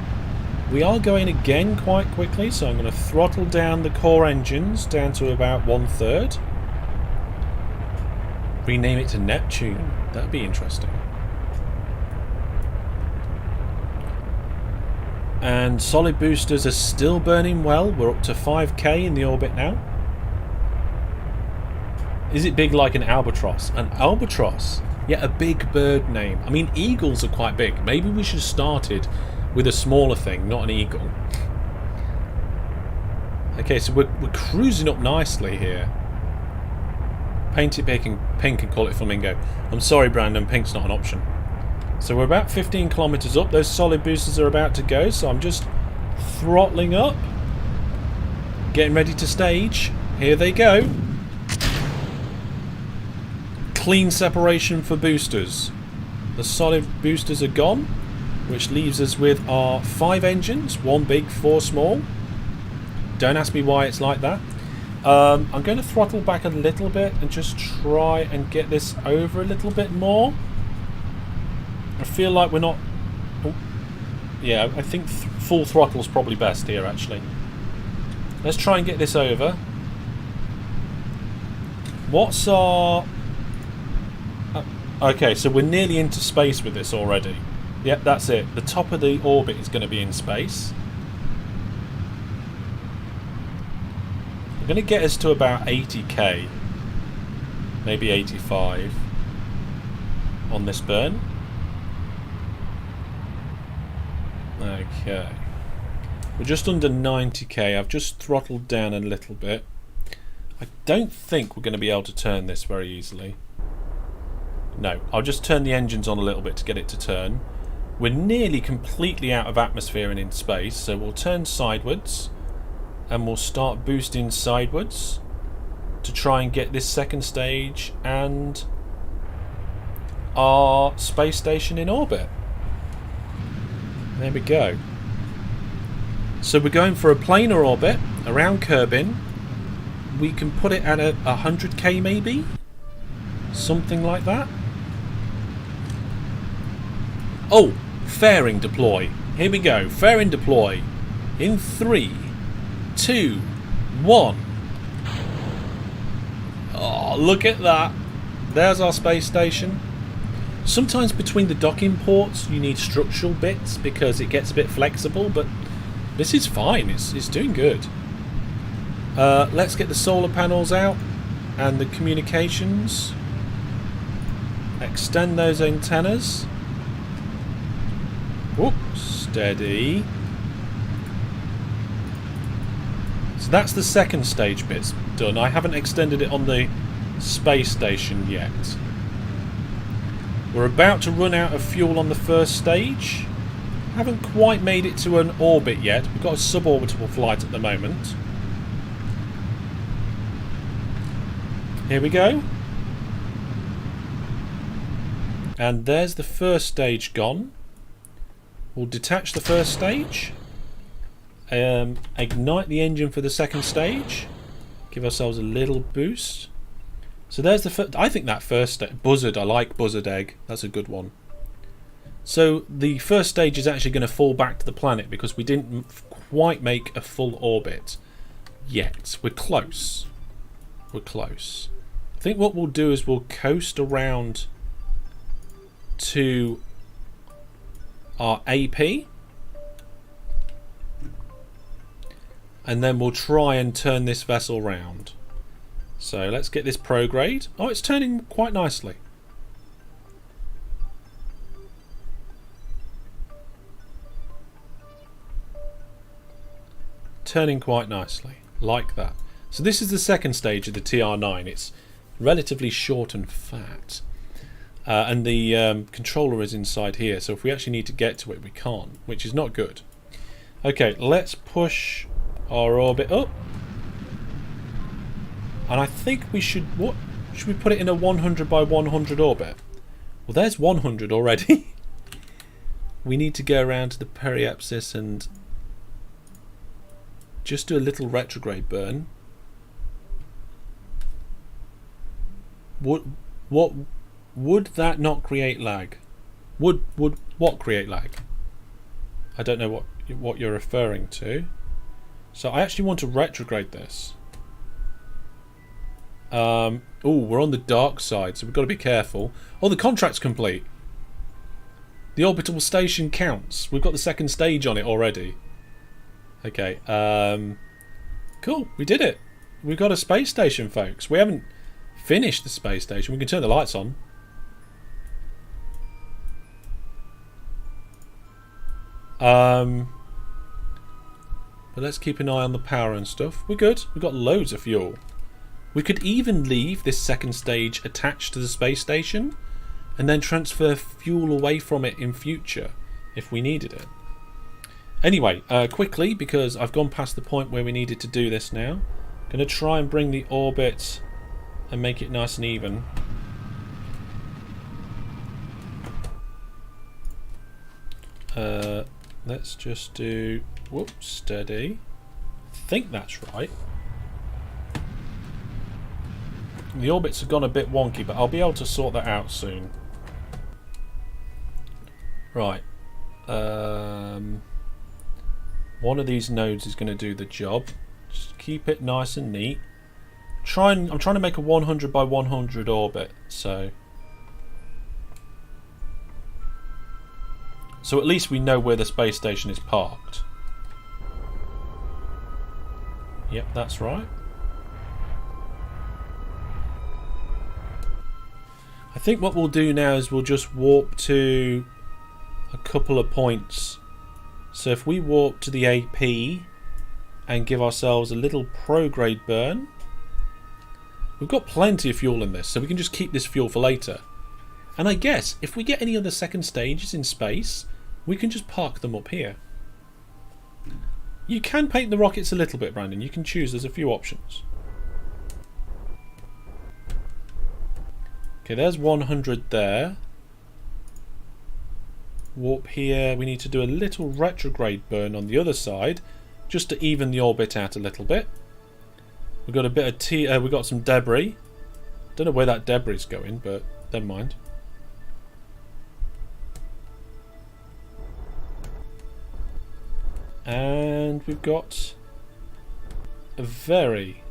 We are going again quite quickly, so I'm going to throttle down the core engines down to about 1/3. Rename it to Neptune. That'd be interesting. And solid boosters are still burning well. We're up to 5k in the orbit now. Is it big like an albatross? An albatross? Yeah, a big bird name. I mean, eagles are quite big. Maybe we should have started with a smaller thing, not an eagle. Okay, so we're cruising up nicely here. Paint it pink and call it flamingo. I'm sorry, Brandon, pink's not an option. So we're about 15 kilometers up. Those solid boosters are about to go, so I'm just throttling up. Getting ready to stage. Here they go. Clean separation for boosters. The solid boosters are gone, which leaves us with our 5 engines, 1 big, 4 small. Don't ask me why it's like that. I'm going to throttle back a little bit and just try and get this over a little bit more. I feel like we're not... Oh, yeah, I think full throttle is probably best here, actually. Let's try and get this over. What's our... okay, so we're nearly into space with this already. Yep, that's it. The top of the orbit is going to be in space. We're going to get us to about 80k. Maybe 85 on this burn. Okay. We're just under 90k. I've just throttled down a little bit. I don't think we're going to be able to turn this very easily. No, I'll just turn the engines on a little bit to get it to turn. We're nearly completely out of atmosphere and in space, so we'll turn sideways and we'll start boosting sideways to try and get this second stage and our space station in orbit. There we go. So we're going for a planar orbit around Kerbin. We can put it at a 100k maybe? Something like that. Oh, fairing deploy. Here we go. Fairing deploy. In 3, 2, 1. Oh, look at that. There's our space station. Sometimes between the docking ports you need structural bits because it gets a bit flexible, but This is fine. It's doing good. Let's get the solar panels out and the communications. Extend those antennas. Whoop, steady. So that's the second stage bit's done. I haven't extended it on the space station yet. We're about to run out of fuel on the first stage. Haven't quite made it to an orbit yet. We've got a suborbital flight at the moment. Here we go. And there's the first stage gone. We'll detach the first stage. Ignite the engine for the second stage. Give ourselves a little boost. So there's the first. I think that first buzzard. I like buzzard egg. That's a good one. So the first stage is actually going to fall back to the planet because we didn't quite make a full orbit yet. We're close. We're close. I think what we'll do is we'll coast around to our AP. And then we'll try and turn this vessel round. So let's get this prograde. Oh, it's turning quite nicely. Turning quite nicely, like that. So this is the second stage of the TR9. It's relatively short and fat. And the controller is inside here, so if we actually need to get to it, we can't, which is not good. Okay, let's push our orbit up. And I think we should... What? Should we put it in a 100 by 100 orbit? Well, there's 100 already. We need to go around to the periapsis and just do a little retrograde burn. Would that not create lag? Would what create lag? I don't know what you're referring to. So I actually want to retrograde this. Oh, we're on the dark side, so we've got to be careful. Oh, the contract's complete. The orbital station counts. We've got the second stage on it already. Okay. Cool. We did it. We've got a space station, folks. We haven't finished the space station. We can turn the lights on. But let's keep an eye on the power and stuff. We're good. We've got loads of fuel. We could even leave this second stage attached to the space station and then transfer fuel away from it in future if we needed it. Anyway, quickly, because I've gone past the point where we needed to do this now. Going to try and bring the orbit and make it nice and even. Let's just do... Whoops, steady. I think that's right. The orbits have gone a bit wonky, but I'll be able to sort that out soon. Right. One of these nodes is going to do the job. Just keep it nice and neat. I'm trying to make a 100 by 100 orbit, so at least we know where the space station is parked. Yep, that's right. I think what we'll do now is we'll just warp to a couple of points. So if we warp to the AP and give ourselves a little prograde burn, we've got plenty of fuel in this, so we can just keep this fuel for later. And I guess if we get any other second stages in space, we can just park them up here. You can paint the rockets a little bit, Brandon. You can choose. There's a few options. Okay, there's 100 there. Warp here. We need to do a little retrograde burn on the other side, just to even the orbit out a little bit. We've got a bit of we've got some debris. Don't know where that debris is going, but never mind. And we've got a very,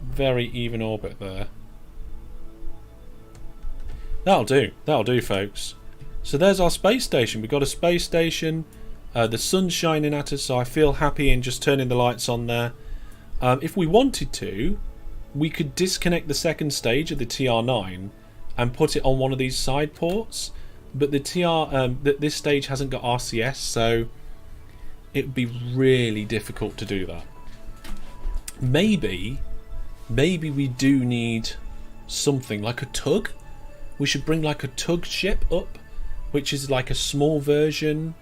very even orbit there. That'll do, folks. So there's our space station. We've got a space station, The sun's shining at us, so I feel happy in just turning the lights on there. If we wanted to, we could disconnect the second stage of the TR9 and put it on one of these side ports. But this stage hasn't got RCS, so it would be really difficult to do that. Maybe we do need something like a tug. We should bring like a tug ship up, which is like a small version.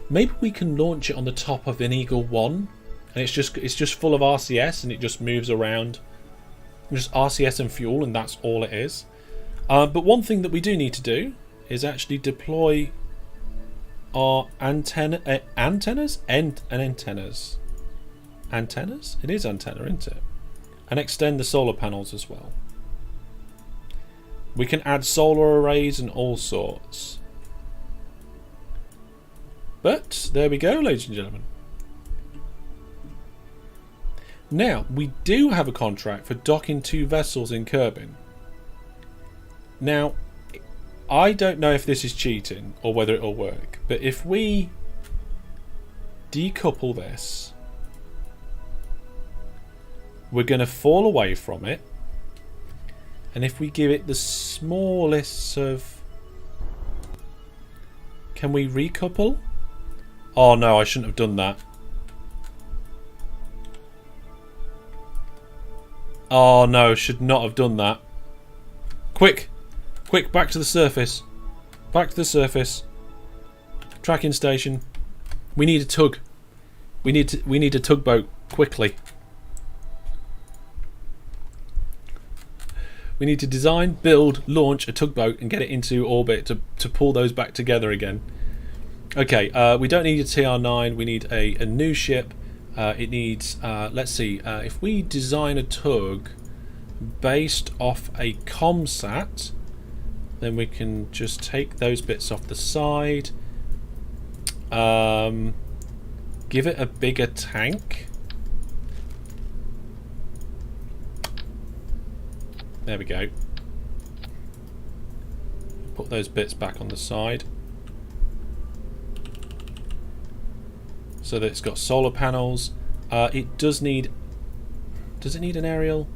Maybe we can launch it on the top of an Eagle 1, and it's just full of RCS and it just moves around. Just RCS and fuel, and that's all it is. But one thing that we do need to do is actually deploy our antennas. Antennas? It is antenna, isn't it? And extend the solar panels as well. We can add solar arrays and all sorts. But there we go, ladies and gentlemen. Now, we do have a contract for docking 2 vessels in Kerbin. Now, I don't know if this is cheating or whether it'll work, but if we decouple this, we're going to fall away from it, and if we give it the smallest of... Can we recouple? Oh no, I shouldn't have done that. Oh no, should not have done that. Quick, back to the surface. Back to the surface. Tracking station. We need a tug. We need a tugboat quickly. We need to design, build, launch a tugboat and get it into orbit to pull those back together again. Okay, we don't need a TR9. We need a new ship. It needs, let's see, if we design a tug based off a ComSat, then we can just take those bits off the side. Give it a bigger tank. There we go. Put those bits back on the side. So that it's got solar panels. It does need... Does it need an aerial?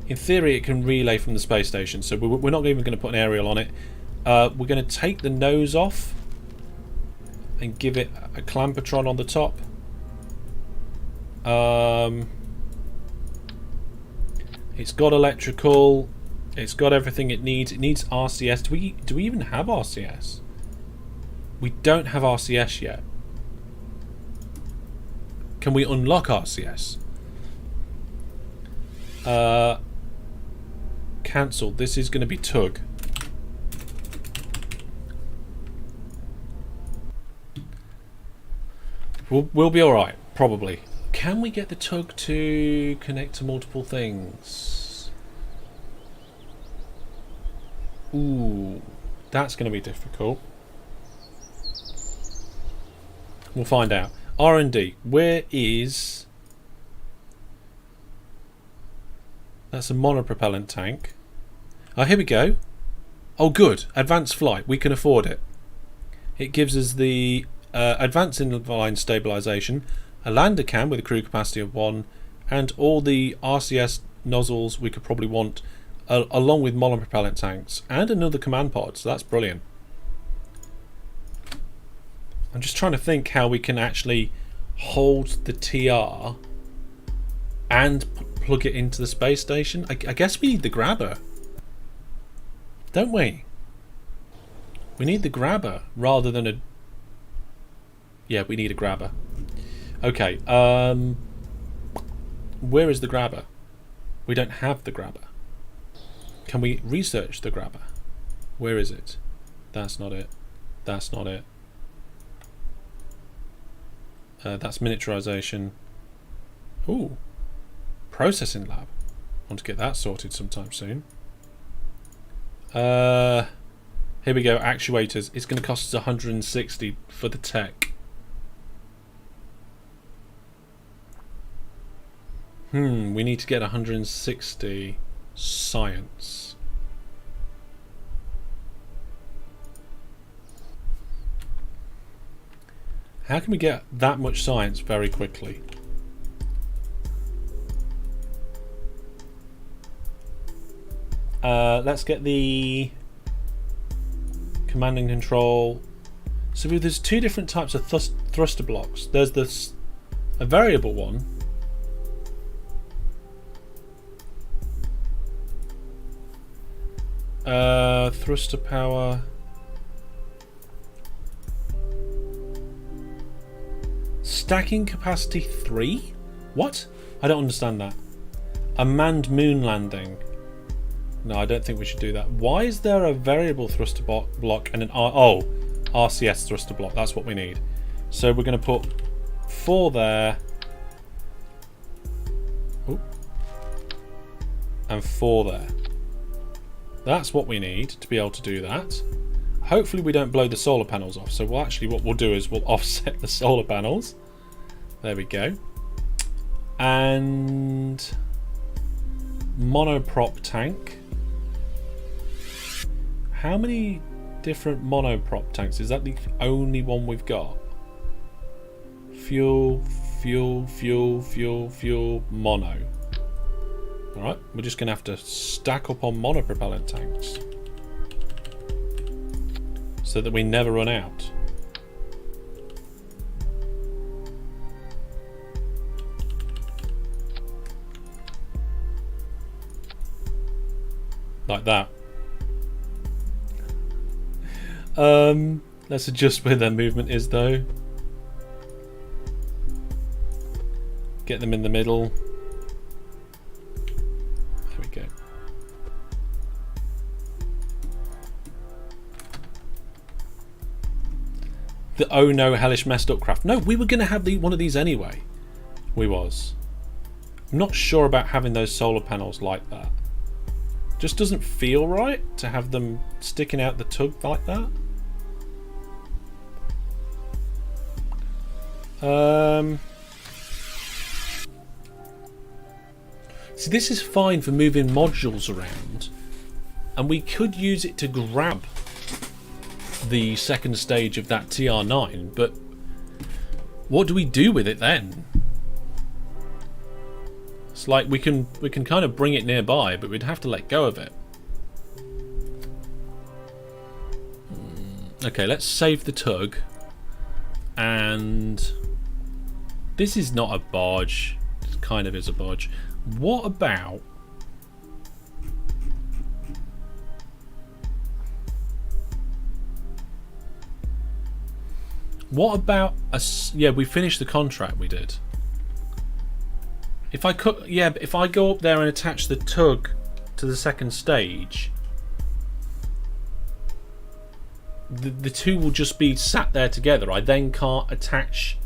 In theory it can relay from the space station, so we're not even going to put an aerial on it. We're going to take the nose off and give it a clampetron on the top. It's got electrical. It's got everything it needs. It needs RCS. Do we even have RCS? We don't have RCS yet. Can we unlock RCS? Cancelled. This is going to be tug. We'll be alright, probably. Can we get the tug to connect to multiple things? Ooh, that's going to be difficult. We'll find out. R&D. Where is... That's a monopropellant tank. Oh, here we go. Oh, good. Advanced flight. We can afford it. It gives us the advanced inline stabilization, a lander cam with a crew capacity of 1, and all the RCS nozzles we could probably want, along with monopropellant tanks, and another command pod. So that's brilliant. I'm just trying to think how we can actually hold the TR and plug it into the space station. I guess we need the grabber, don't we? We need the grabber rather than a... Yeah, we need a grabber. Okay, where is the grabber? We don't have the grabber. Can we research the grabber? Where is it? That's not it. That's not it. That's miniaturization. Ooh. Processing lab. Want to get that sorted sometime soon. Here we go. Actuators. It's going to cost us 160 for the tech. We need to get 160 science. How can we get that much science very quickly? Let's get the command and control. So there's two different types of thruster blocks. There's a variable one. Thruster power. Stacking capacity 3? What? I don't understand that. A manned moon landing. No, I don't think we should do that. Why is there a variable thruster block and an RCS thruster block? That's what we need. So we're going to put 4 there. Ooh. And 4 there. That's what we need to be able to do that. Hopefully we don't blow the solar panels off. So what we'll do is we'll offset the solar panels. There we go. And monoprop tank. How many different monoprop tanks? Is that the only one we've got? Fuel, fuel, fuel, fuel, fuel, mono. Alright, we're just going to have to stack up on monopropellant tanks so that we never run out. Like that. Let's adjust where their movement is though. Get them in the middle. There we go. The oh no, Hellish messed up craft. No, we were going to have one of these anyway. We was. I'm not sure about having those solar panels like that. Just doesn't feel right to have them sticking out the tug like that. See, this is fine for moving modules around, and we could use it to grab the second stage of that TR9, but what do we do with it then? It's like we can kind of bring it nearby, but we'd have to let go of it. Okay, let's save the tug. And this is not a barge. It kind of is a barge. What about... What about a... Yeah, we finished the contract we did. If I could... Yeah, but if I go up there and attach the tug to the second stage... The two will just be sat there together. I then can't attach...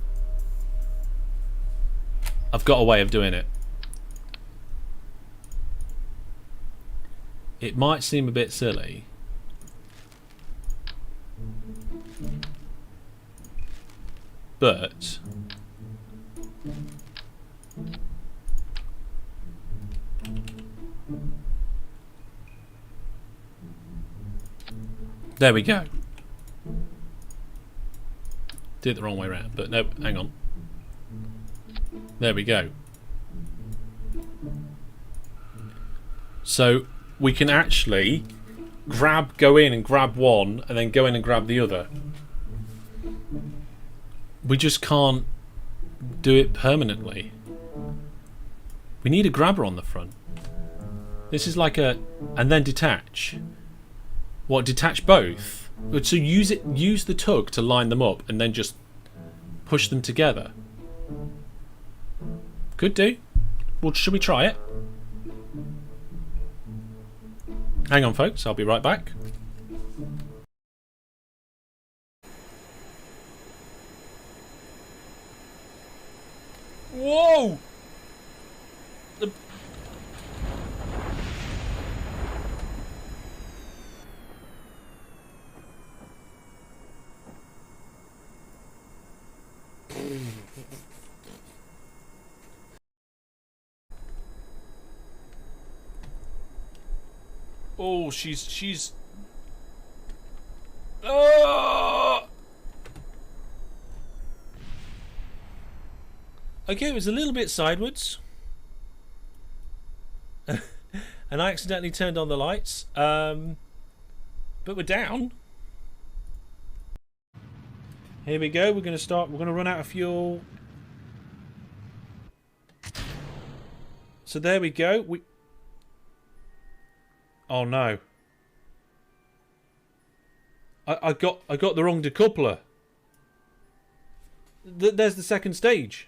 I've got a way of doing it. It might seem a bit silly. But... There we go. Did it the wrong way around, but no, hang on. There we go. So we can actually go in and grab one and then go in and grab the other. We just can't do it permanently. We need a grabber on the front. This is like a... And then detach. What, detach both? So use the tug to line them up and then just push them together. Could do. Well, should we try it? Hang on, folks. I'll be right back. Whoa! Oh, she's... Okay, it was a little bit sideways. And I accidentally turned on the lights. But we're down. Here we go. We're going to start. We're going to run out of fuel. So there we go. Oh no. I got the wrong decoupler. There's the second stage.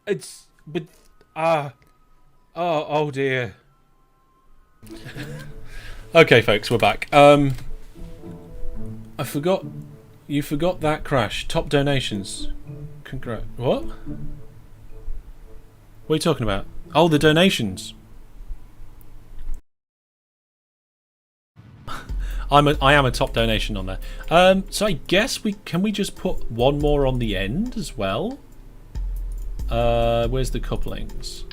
It's but oh dear. Okay, folks, we're back. I forgot. You forgot that crash. Top donations. What? What are you talking about? Oh, the donations. I am a top donation on there. So I guess we just put one more on the end as well. Where's the couplings?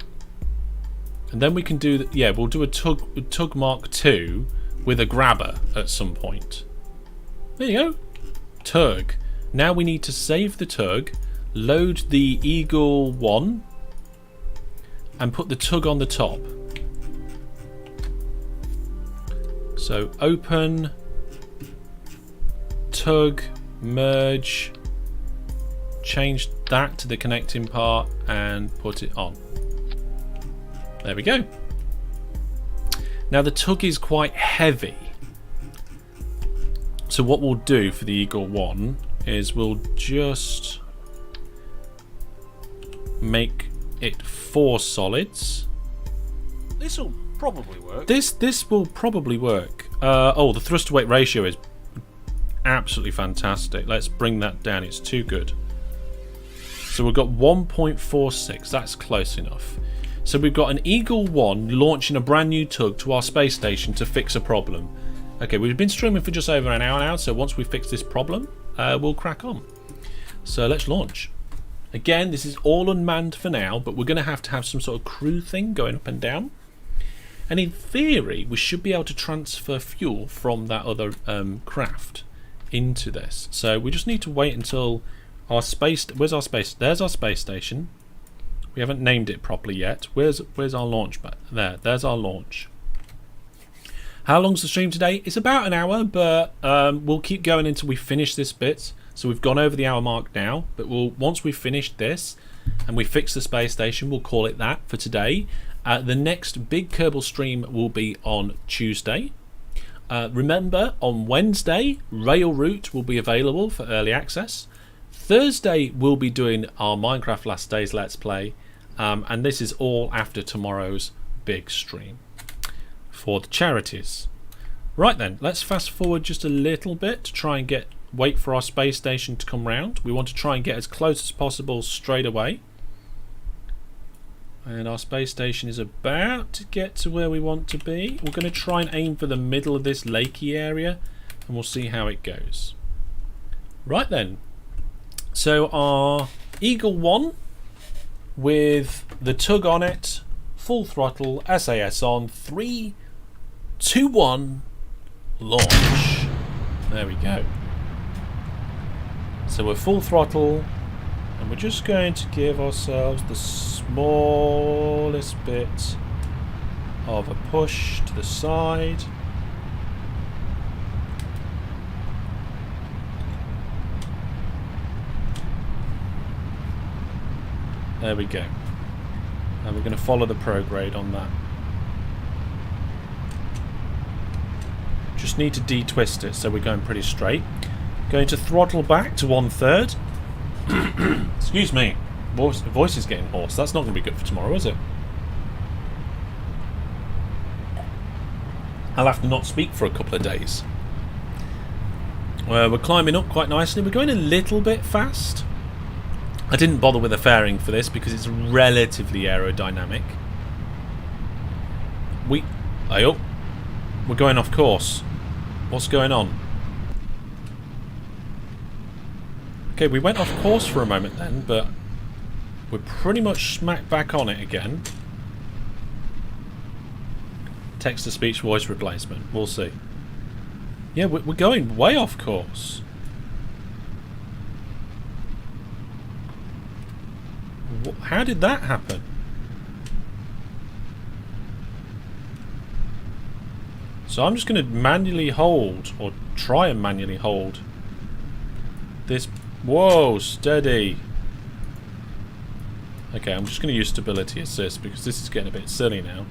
And then we can do yeah, we'll do a tug Mark II with a grabber at some point. There you go. Tug. Now we need to save the tug, load the Eagle 1, and put the tug on the top. So open, tug, merge, change that to the connecting part and put it on. There we go. Now the tug is quite heavy. So what we'll do for the Eagle 1 is we'll just make it 4 solids. This'll probably work. This will probably work. Oh, the thrust to weight ratio is absolutely fantastic. Let's bring that down. It's too good. So we've got 1.46. That's close enough. So we've got an Eagle 1 launching a brand new tug to our space station to fix a problem. Okay, we've been streaming for just over an hour now, so once we fix this problem, we'll crack on. So let's launch. Again, this is all unmanned for now, but we're going to have some sort of crew thing going up and down. And in theory, we should be able to transfer fuel from that other craft into this. So we just need to wait until our space... Where's our space? There's our space station. We haven't named it properly yet. Where's our launch? There's our launch. How long's the stream today? It's about an hour, but we'll keep going until we finish this bit. So we've gone over the hour mark now, but once we've finished this and we fix the space station, we'll call it that for today. The next big Kerbal stream will be on Tuesday. Remember, on Wednesday, Railroute will be available for early access. Thursday, we'll be doing our Minecraft Last Days Let's Play. And this is all after tomorrow's big stream for the charities. Right then, let's fast forward just a little bit to try and wait for our space station to come round. We want to try and get as close as possible straight away. And our space station is about to get to where we want to be. We're going to try and aim for the middle of this lakey area, and we'll see how it goes. Right then. So our Eagle 1 with the tug on it, full throttle, SAS on, 3, 2, 1, launch. There we go. So we're full throttle, and we're just going to give ourselves the smallest bit of a push to the side. There we go. And we're going to follow the prograde on that. Just need to de-twist it so we're going pretty straight. Going to throttle back to 1/3. Excuse me. Voice is getting hoarse. That's not going to be good for tomorrow, is it? I'll have to not speak for a couple of days. We're climbing up quite nicely. We're going a little bit fast. I didn't bother with a fairing for this because it's relatively aerodynamic. We're going off course. What's going on? Okay, we went off course for a moment then, but we're pretty much smack back on it again. Text-to-speech voice replacement. We'll see. Yeah, we're going way off course. How did that happen? So I'm just going to manually hold, or try and manually hold this. Whoa, steady. Okay, I'm just going to use stability assist because this is getting a bit silly now.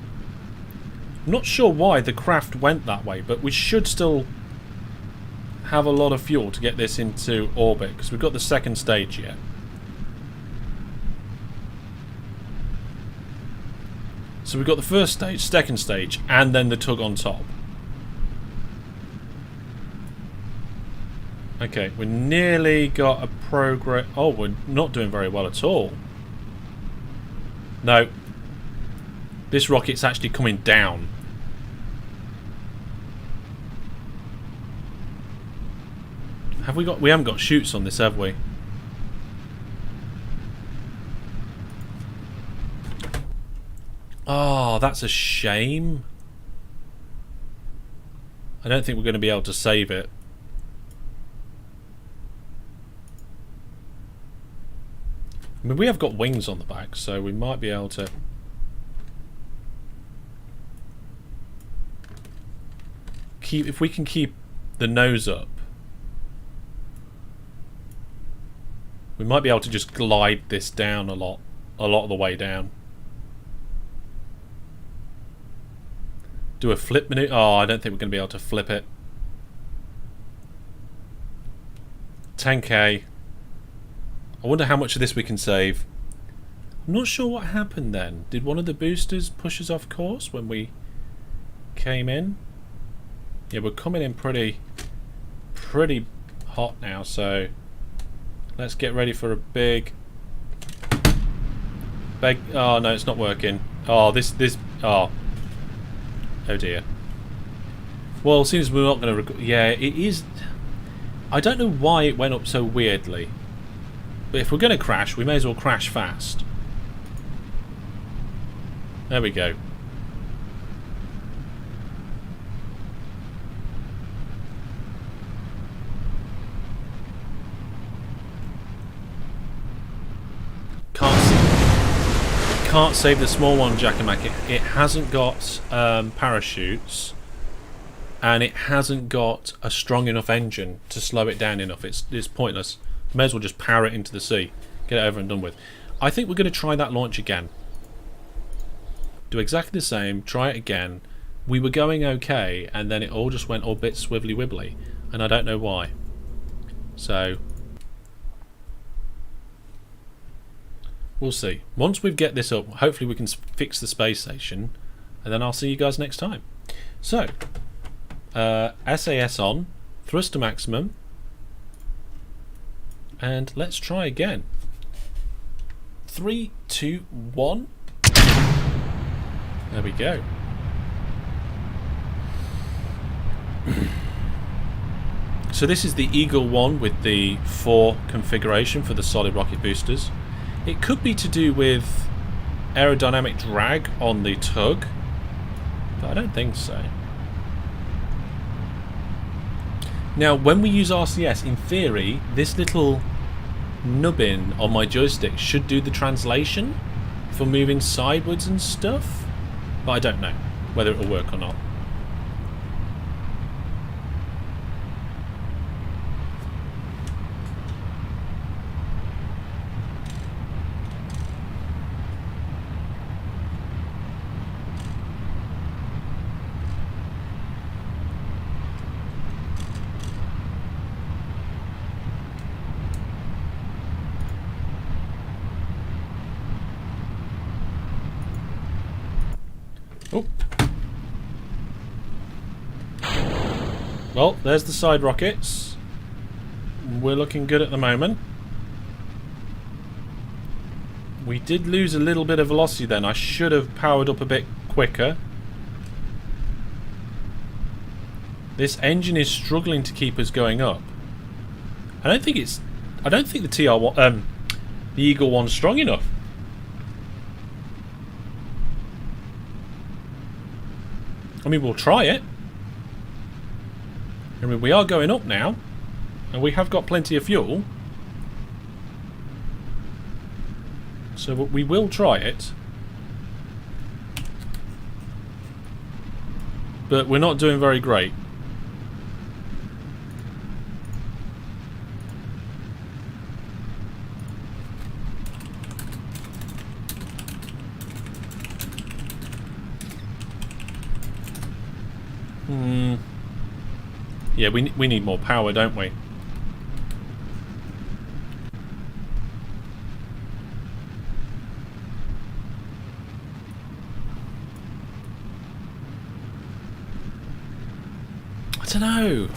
I'm not sure why the craft went that way, but we should still have a lot of fuel to get this into orbit because we've got the second stage yet. So we've got the first stage, second stage, and then the tug on top. Okay, we nearly got a progress. Oh, we're not doing very well at all. No. This rocket's actually coming down. Have we got... We haven't got chutes on this, have we? Oh, that's a shame. I don't think we're going to be able to save it. I mean, we have got wings on the back, so we might be able to... If we can keep the nose up, we might be able to just glide this down a lot of the way down. Do a flip maneuver. Oh, I don't think we're going to be able to flip it. 10k. I wonder how much of this we can save. I'm not sure what happened then. Did one of the boosters push us off course when we came in? Yeah, we're coming in pretty hot now, so let's get ready for a big... Oh no, it's not working. Oh, oh dear. Well, seems as we're not going to... Yeah, it is... I don't know why it went up so weirdly. But if we're going to crash, we may as well crash fast. There we go. Can't save the small one, Jack and Mac. It hasn't got parachutes, and it hasn't got a strong enough engine to slow it down enough. It's pointless. May as well just power it into the sea. Get it over and done with. I think we're going to try that launch again. Do exactly the same. Try it again. We were going okay, and then it all just went all bit swivelly wibbly, and I don't know why. So we'll see. Once we get this up, hopefully we can fix the space station, and then I'll see you guys next time. So SAS on, thrust to maximum. And let's try again. 3, 2, 1. There we go. So this is the Eagle 1 with the 4 configuration for the solid rocket boosters. It could be to do with aerodynamic drag on the tug, but I don't think so. Now, when we use RCS, in theory, this little nubbin on my joystick should do the translation for moving sideways and stuff, but I don't know whether it will work or not. Oh. Well, there's the side rockets. We're looking good at the moment. We did lose a little bit of velocity then. I should have powered up a bit quicker. This engine is struggling to keep us going up. I don't think the TR1 the Eagle 1's strong enough. I mean, we'll try it. I mean, we are going up now, and we have got plenty of fuel. So we will try it. But we're not doing very great. Yeah, we need more power, don't we?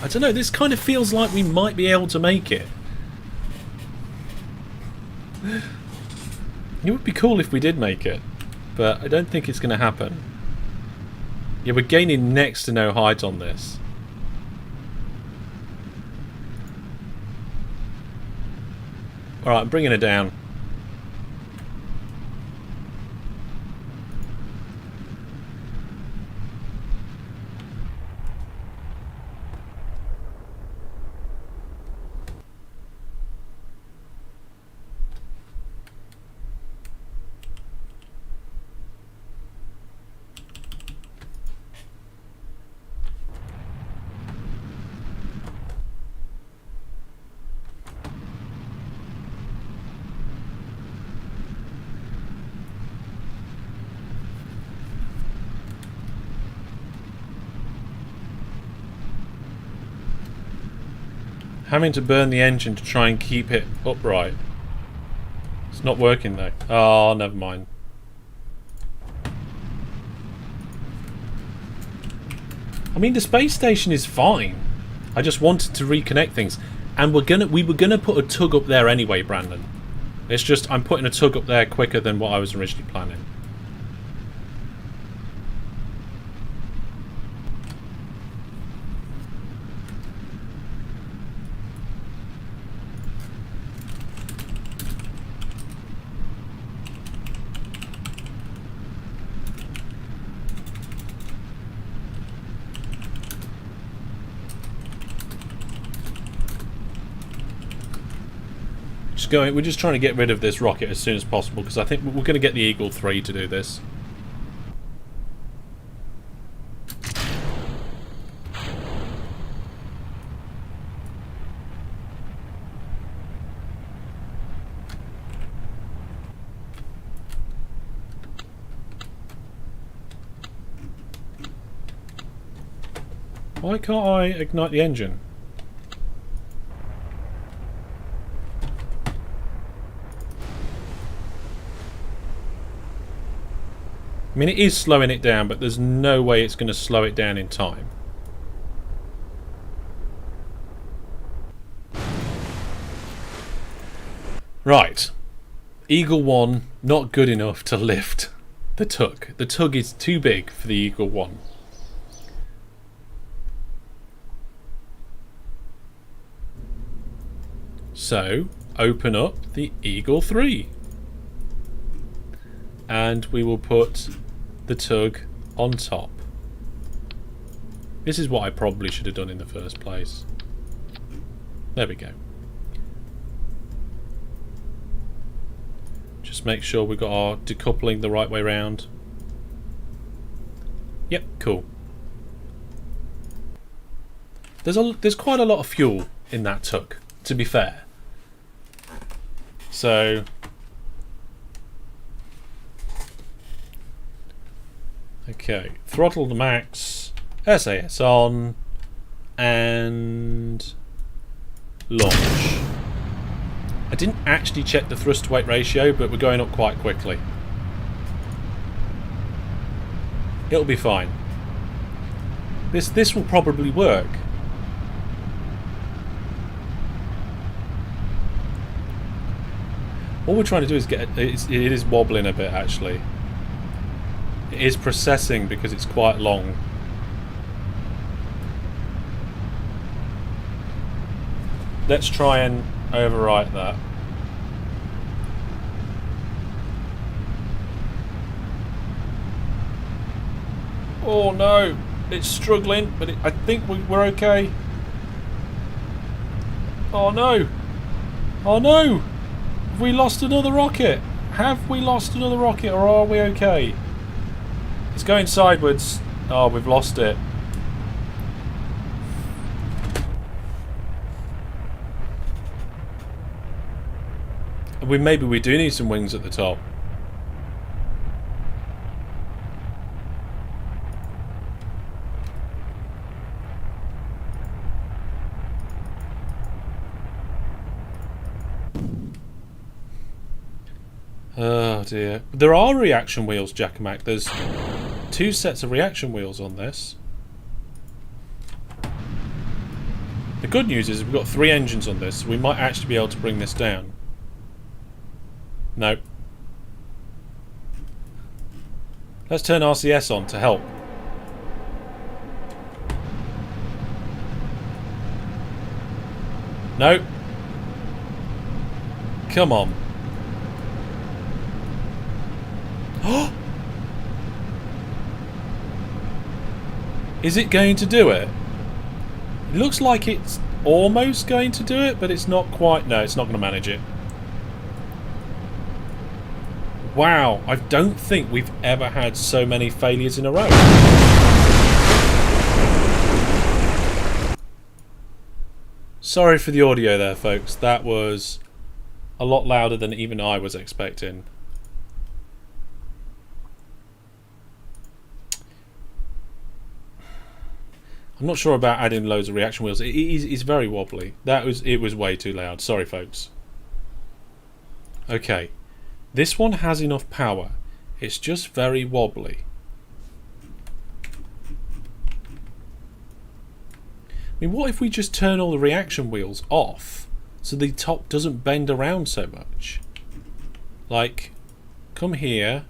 I don't know. This kind of feels like we might be able to make it. It would be cool if we did make it, but I don't think it's going to happen. Yeah, we're gaining next to no height on this. Alright, I'm bringing it down. Having to burn the engine to try and keep it upright. It's not working though. Oh, never mind. I mean, the space station is fine. I just wanted to reconnect things, and we were gonna put a tug up there anyway, Brandon. It's just I'm putting a tug up there quicker than what I was originally planning. We're just trying to get rid of this rocket as soon as possible, because I think we're going to get the Eagle 3 to do this. Why can't I ignite the engine? I mean, it is slowing it down, but there's no way it's going to slow it down in time. Right. Eagle 1, not good enough to lift the tug. The tug is too big for the Eagle 1. So, open up the Eagle 3. And we will put the tug on top. This is what I probably should have done in the first place. There we go. Just make sure we've got our decoupling the right way round. Yep, cool. There's quite a lot of fuel in that tug, to be fair. So okay, throttle to max, SAS on, and launch. I didn't actually check the thrust to weight ratio, but we're going up quite quickly. It'll be fine. This will probably work. What we're trying to do is get it is wobbling a bit actually. It is processing because it's quite long. Let's try and overwrite that. Oh no, it's struggling, but I think we're okay. Oh no! Oh no! Have we lost another rocket? Have we lost another rocket or are we okay? It's going sideways. Oh, we've lost it. Maybe we do need some wings at the top. Oh dear. There are reaction wheels, Jackamack. There's 2 sets of reaction wheels on this. The good news is we've got 3 engines on this, so we might actually be able to bring this down. No. Let's turn RCS on to help. No. Come on. Is it going to do it? It looks like it's almost going to do it, but it's not quite. No, it's not going to manage it. Wow, I don't think we've ever had so many failures in a row. Sorry for the audio there, folks. That was a lot louder than even I was expecting. I'm not sure about adding loads of reaction wheels. It's very wobbly. It was way too loud. Sorry, folks. Okay. This one has enough power. It's just very wobbly. I mean, what if we just turn all the reaction wheels off so the top doesn't bend around so much? Like, come here,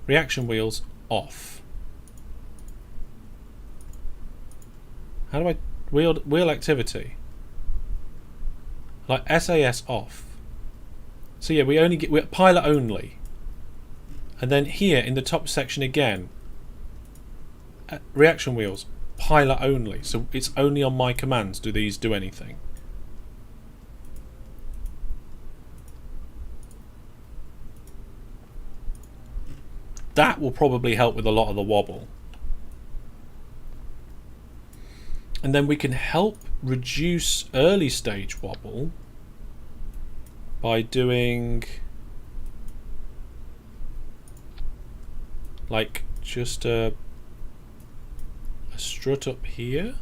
reaction wheels off. How do I wheel activity? Like SAS off. So yeah, we're pilot only. And then here in the top section again, reaction wheels, pilot only. So it's only on my commands do these do anything. That will probably help with a lot of the wobble. And then we can help reduce early stage wobble by doing like just a strut up here.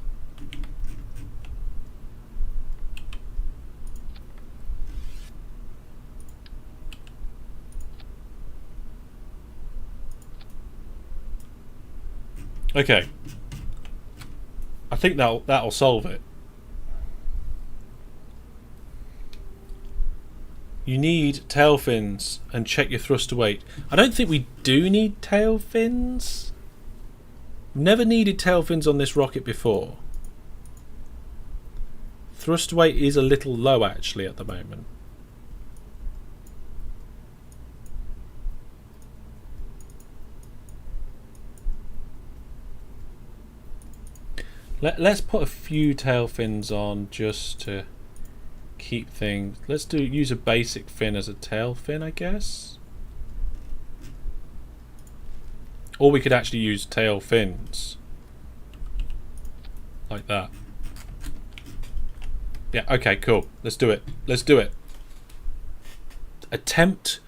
Okay. I think that'll solve it. You need tail fins and check your thruster weight. I don't think we do need tail fins. Never needed tail fins on this rocket before. Thruster weight is a little low actually at the moment. Let's put a few tail fins on just to keep things. Let's use a basic fin as a tail fin, I guess. Or we could actually use tail fins like that. Yeah, okay, cool. Let's do it. Let's do it. Attempt.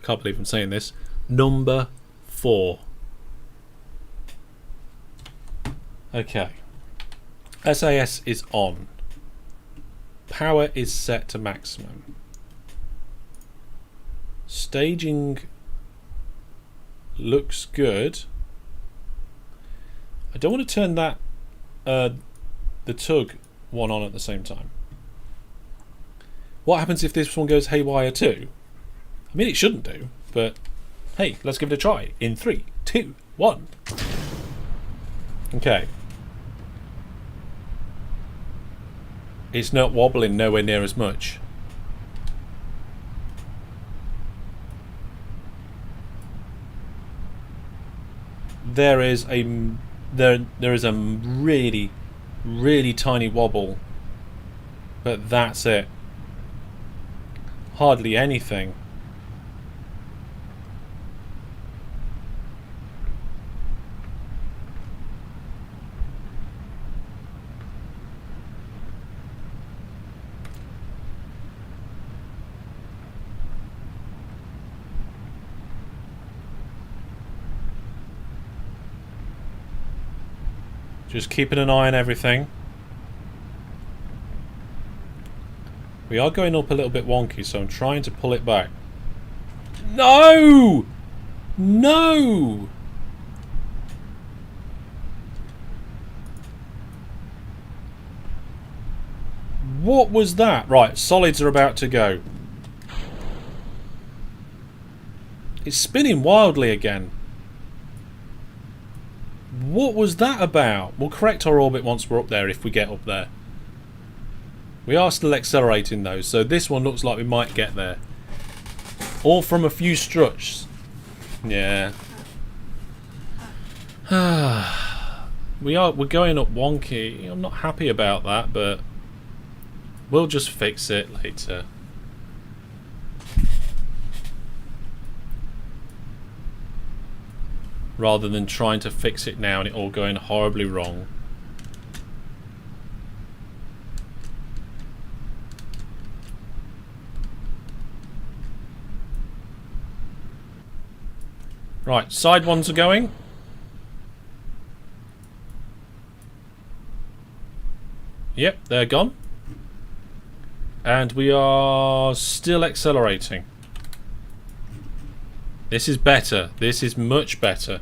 Can't believe I'm saying this. Number 4. Okay. SAS is on. Power is set to maximum. Staging looks good. I don't want to turn that the tug one on at the same time. What happens if this one goes haywire too? I mean, it shouldn't do, but hey, let's give it a try. In 3, 2, 1. Okay. It's not wobbling nowhere near as much. There is a really, really tiny wobble, but that's it. Hardly anything. Just keeping an eye on everything. We are going up a little bit wonky, so I'm trying to pull it back. No! No! What was that? Right, solids are about to go. It's spinning wildly again. What was that about? We'll correct our orbit once we're up there, if we get up there. We are still accelerating though, so this one looks like we might get there. All from a few struts. Yeah. We're going up wonky. I'm not happy about that, but we'll just fix it later. Rather than trying to fix it now and it all going horribly wrong. Right, side ones are going. Yep, they're gone. And we are still accelerating. This is better. This is much better.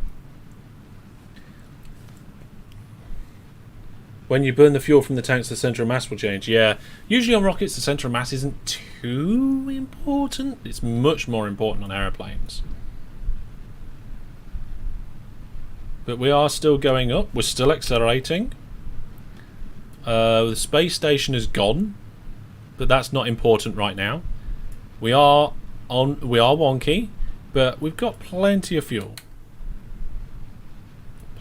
When you burn the fuel from the tanks, the centre of mass will change. Yeah, usually on rockets the centre of mass isn't too important. It's much more important on aeroplanes. But we are still going up. We're still accelerating. The space station is gone, but that's not important right now. We are wonky, but we've got plenty of fuel.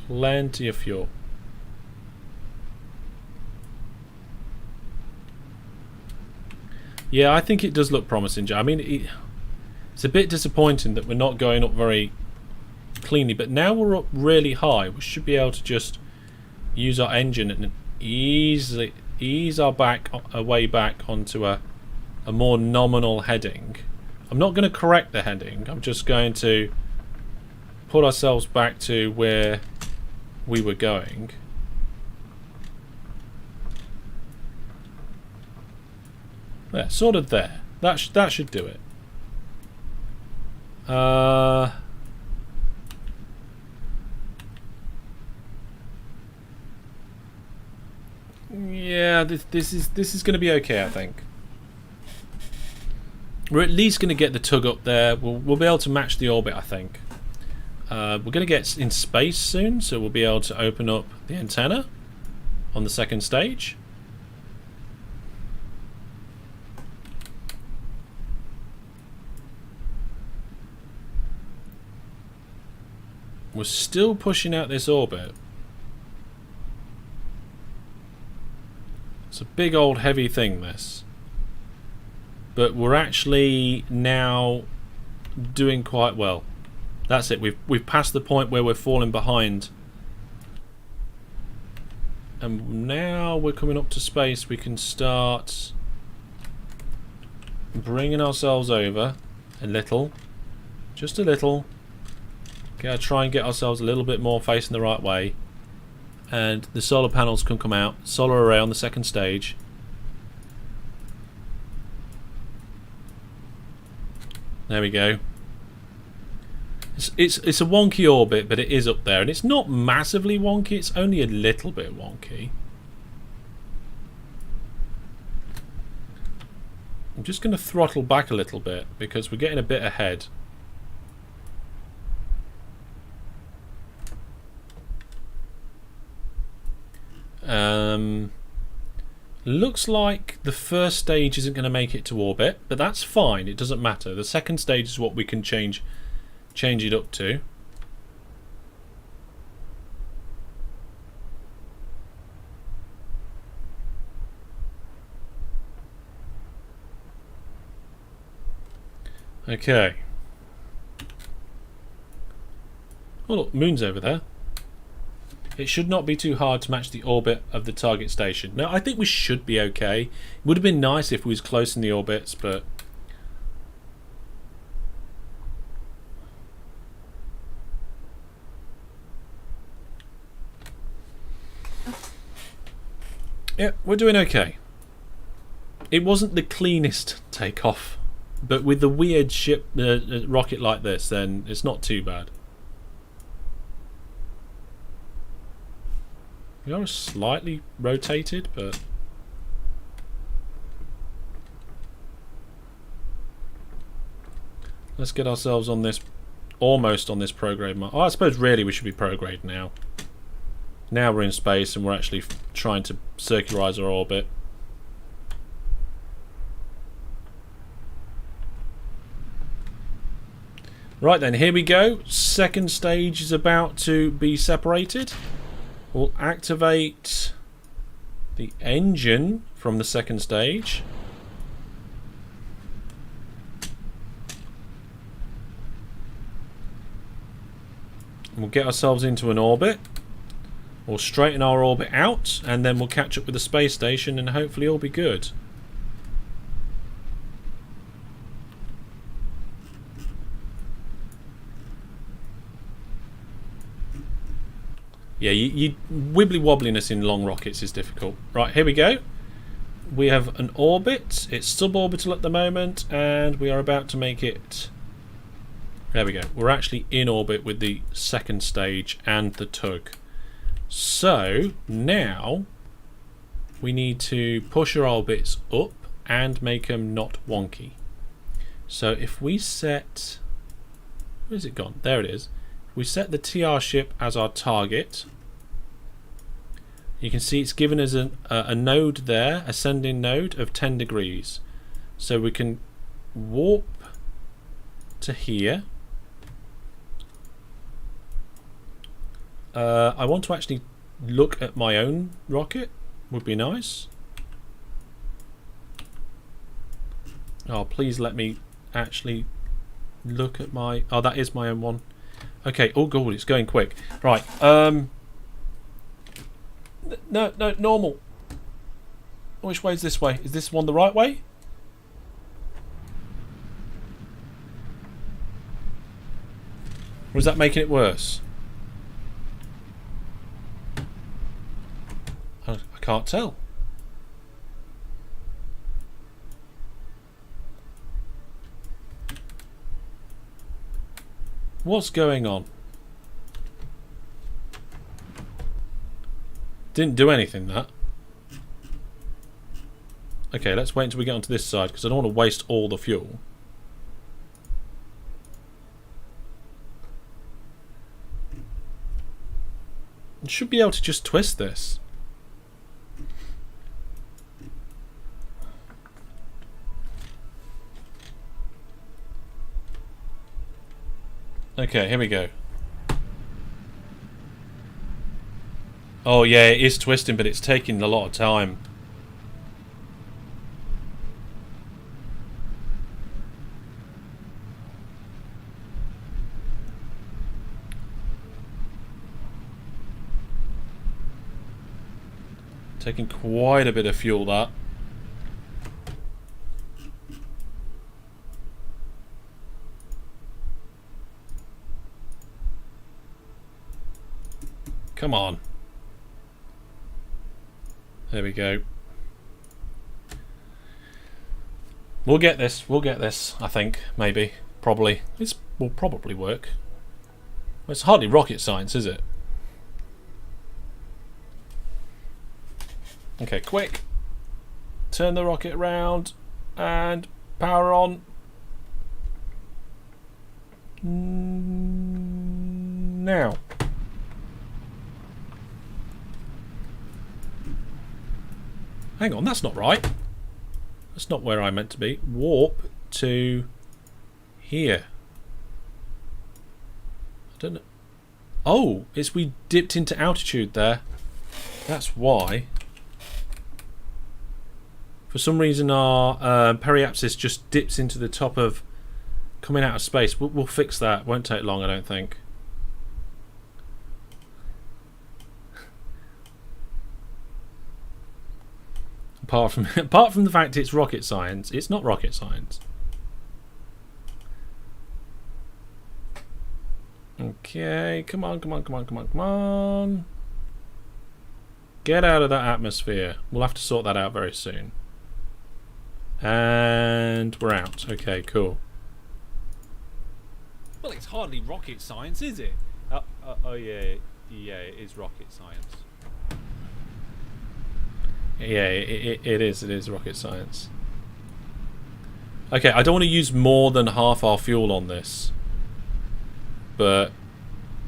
Plenty of fuel. Yeah, I think it does look promising. I mean, it's a bit disappointing that we're not going up very cleanly, but now we're up really high. We should be able to just use our engine and easily ease our way back onto a more nominal heading. I'm not going to correct the heading. I'm just going to put ourselves back to where we were going. Yeah, sort of there. That should do it. Yeah, this is going to be okay, I think. We're at least going to get the tug up there. We'll be able to match the orbit, I think. We're going to get in space soon, so we'll be able to open up the antenna on the second stage. We're still pushing out this orbit. It's a big old heavy thing, this. But we're actually now doing quite well. That's it. We've passed the point where we're falling behind. And now we're coming up to space. We can start bringing ourselves over a little. Just a little. Gotta try and get ourselves a little bit more facing the right way. And the solar panels can come out. Solar array on the second stage. There we go. It's a wonky orbit, but it is up there. And it's not massively wonky, it's only a little bit wonky. I'm just going to throttle back a little bit because we're getting a bit ahead. Looks like the first stage isn't going to make it to orbit, but that's fine. It doesn't matter. The second stage is what we can change it up to. Okay. Oh look, moon's over there. It should not be too hard to match the orbit of the target station. Now, I think we should be okay. It would have been nice if we was close in the orbits, but... Yeah, we're doing okay. It wasn't the cleanest takeoff, but with the weird ship rocket like this, then it's not too bad. We are slightly rotated, but let's get ourselves on this, almost on this prograde. Oh, I suppose really we should be prograde now. Now we're in space and we're actually trying to circularize our orbit. Right then, here we go. Second stage is about to be separated. We'll activate the engine from the second stage. We'll get ourselves into an orbit. We'll straighten our orbit out, and then we'll catch up with the space station, and hopefully all be good. Yeah, wibbly wobbliness in long rockets is difficult. Right, here we go. We have an orbit. It's suborbital at the moment, and we are about to make it. There we go. We're actually in orbit with the second stage and the tug. So now we need to push our orbits up and make them not wonky. So if we set, where's it gone? There it is. We set the TR ship as our target. You can see it's given us a node there, ascending node of 10 degrees. So we can warp to here. I want to actually look at my own rocket. Would be nice. Oh, please let me actually look at my... Oh, that is my own one. Okay, oh god, it's going quick. Right, no, normal. Which way is this way? Is this one the right way? Or is that making it worse? I can't tell. What's going on? Didn't do anything, that. Okay, let's wait until we get onto this side, because I don't want to waste all the fuel. I should be able to just twist this. Okay, here we go. Oh yeah, it is twisting, but it's taking a lot of time. Taking quite a bit of fuel, that. Come on. There we go. We'll get this. We'll get this, I think. Maybe. Probably. This will probably work. Well, it's hardly rocket science, is it? Okay, quick. Turn the rocket around. And power on. Now. Hang on, that's not right. That's not where I meant to be. Warp to here. I don't know. Oh, it's we dipped into altitude there. That's why. For some reason our periapsis just dips into the top of coming out of space. We'll fix that. Won't take long, I don't think. Apart from the fact it's rocket science, it's not rocket science. Okay, come on, come on, come on, come on, come on. Get out of that atmosphere. We'll have to sort that out very soon. And we're out. Okay, cool. Well, it's hardly rocket science, is it? Oh yeah, it is rocket science. Yeah, it is. It is rocket science. Okay, I don't want to use more than half our fuel on this, but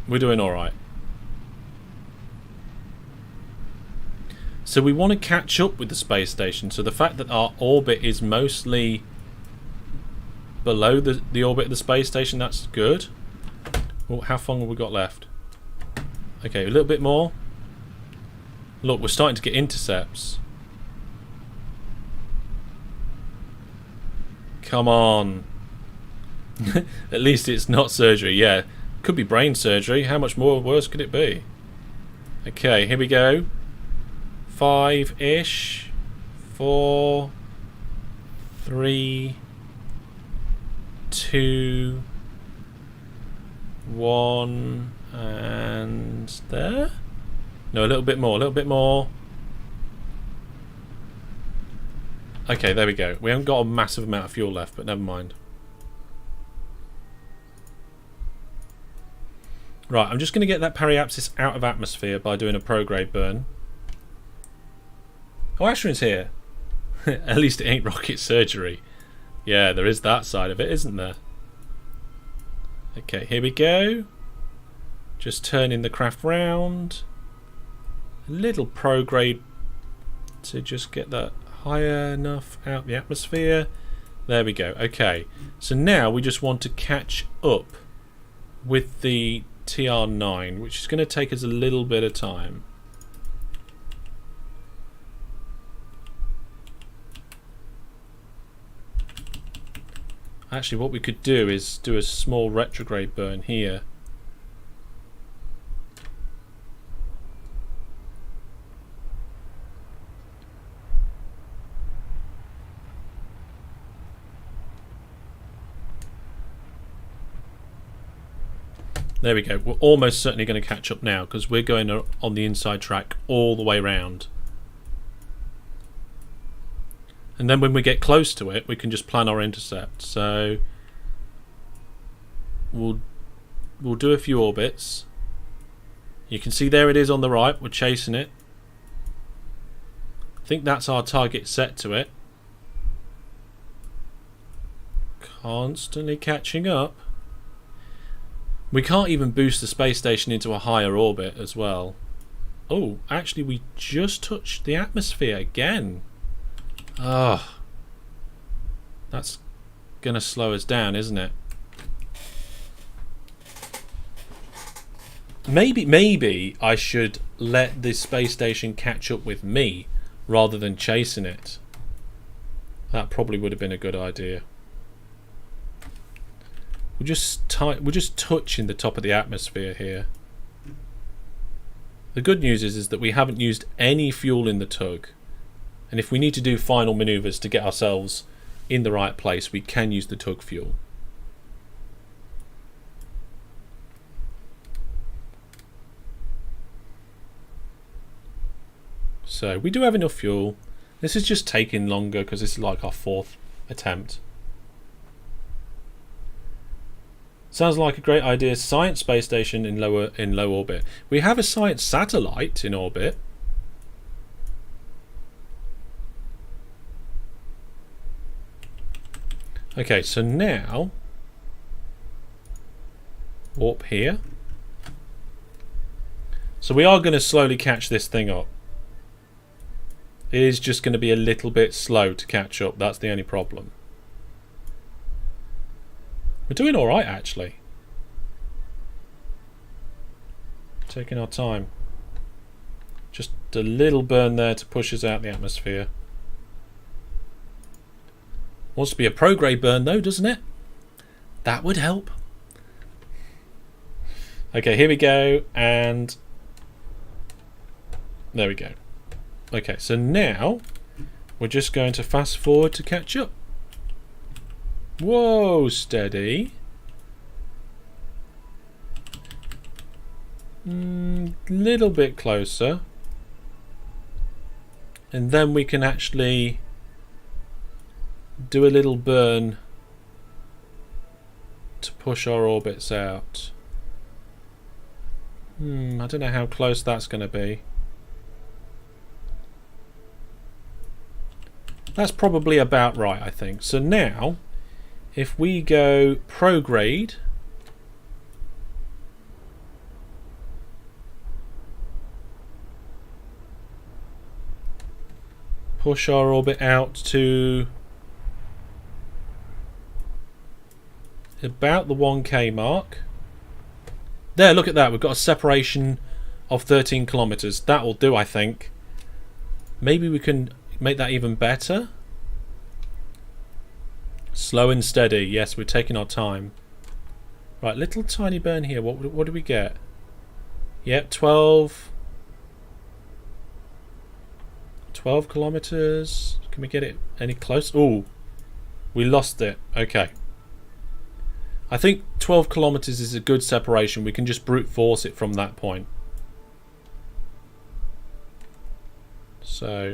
we're doing all right. So we want to catch up with the space station. So the fact that our orbit is mostly below the orbit of the space station, that's good. Well, how long have we got left? Okay, a little bit more. Look, we're starting to get intercepts. Come on. At least it's not surgery. Yeah, could be brain surgery. How much more worse could it be? Okay, here we go. 5-ish. 4, 3, 2, 1, and there? No, a little bit more, a little bit more. Okay, there we go. We haven't got a massive amount of fuel left, but never mind. Right, I'm just going to get that periapsis out of atmosphere by doing a prograde burn. Oh, Ashrin's here. At least it ain't rocket surgery. Yeah, there is that side of it, isn't there? Okay, here we go. Just turning the craft round. A little prograde to just get that higher enough out the atmosphere. There we go. Okay, so now we just want to catch up with the TR9, which is going to take us a little bit of time. Actually, what we could do is do a small retrograde burn here. There we go. We're almost certainly going to catch up now because we're going on the inside track all the way round. And then when we get close to it, we can just plan our intercept. So we'll do a few orbits. You can see there it is on the right. We're chasing it. I think that's our target set to it. Constantly catching up. We can't even boost the space station into a higher orbit as well. Oh, actually we just touched the atmosphere again. Ah, that's gonna slow us down, isn't it? Maybe I should let the space station catch up with me rather than chasing it. That probably would have been a good idea. We're just touching the top of the atmosphere here. The good news is that we haven't used any fuel in the tug. And if we need to do final manoeuvres to get ourselves in the right place, we can use the tug fuel. So we do have enough fuel. This is just taking longer because this is like our 4th attempt. Sounds like a great idea. Science space station in low orbit. We have a science satellite in orbit. Okay, so now warp here. So we are going to slowly catch this thing up. It is just going to be a little bit slow to catch up. That's the only problem. We're doing all right, actually. Taking our time. Just a little burn there to push us out the atmosphere. Wants to be a prograde burn though, doesn't it? That would help. Okay, here we go, and there we go. Okay, so now we're just going to fast forward to catch up. Whoa, steady. Little bit closer. And then we can actually do a little burn to push our orbits out. I don't know how close that's going to be. That's probably about right, I think. So now, if we go prograde, push our orbit out to about the 1K mark. There, look at that. We've got a separation of 13 kilometers. That will do, I think. Maybe we can make that even better. Slow and steady. Yes, we're taking our time. Right, little tiny burn here. What do we get? Yep, 12 kilometers. Can we get it any close? Oh, we lost it. Okay. I think 12 kilometers is a good separation. We can just brute force it from that point. So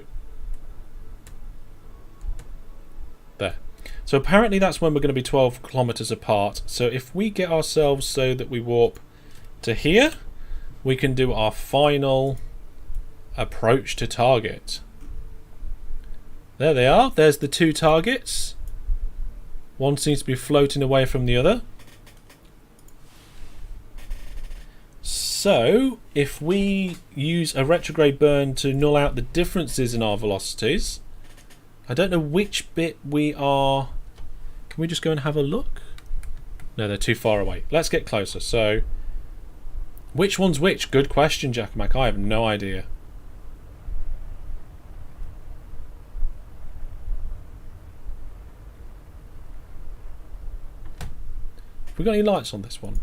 there. So apparently that's when we're going to be 12 kilometers apart. So if we get ourselves so that we warp to here, we can do our final approach to target. There they are. There's the two targets. One seems to be floating away from the other. So, if we use a retrograde burn to null out the differences in our velocities, I don't know which bit we are... Can we just go and have a look? No, they're too far away. Let's get closer. So, which one's which? Good question, Jack Mac. I have no idea. Have we got any lights on this one?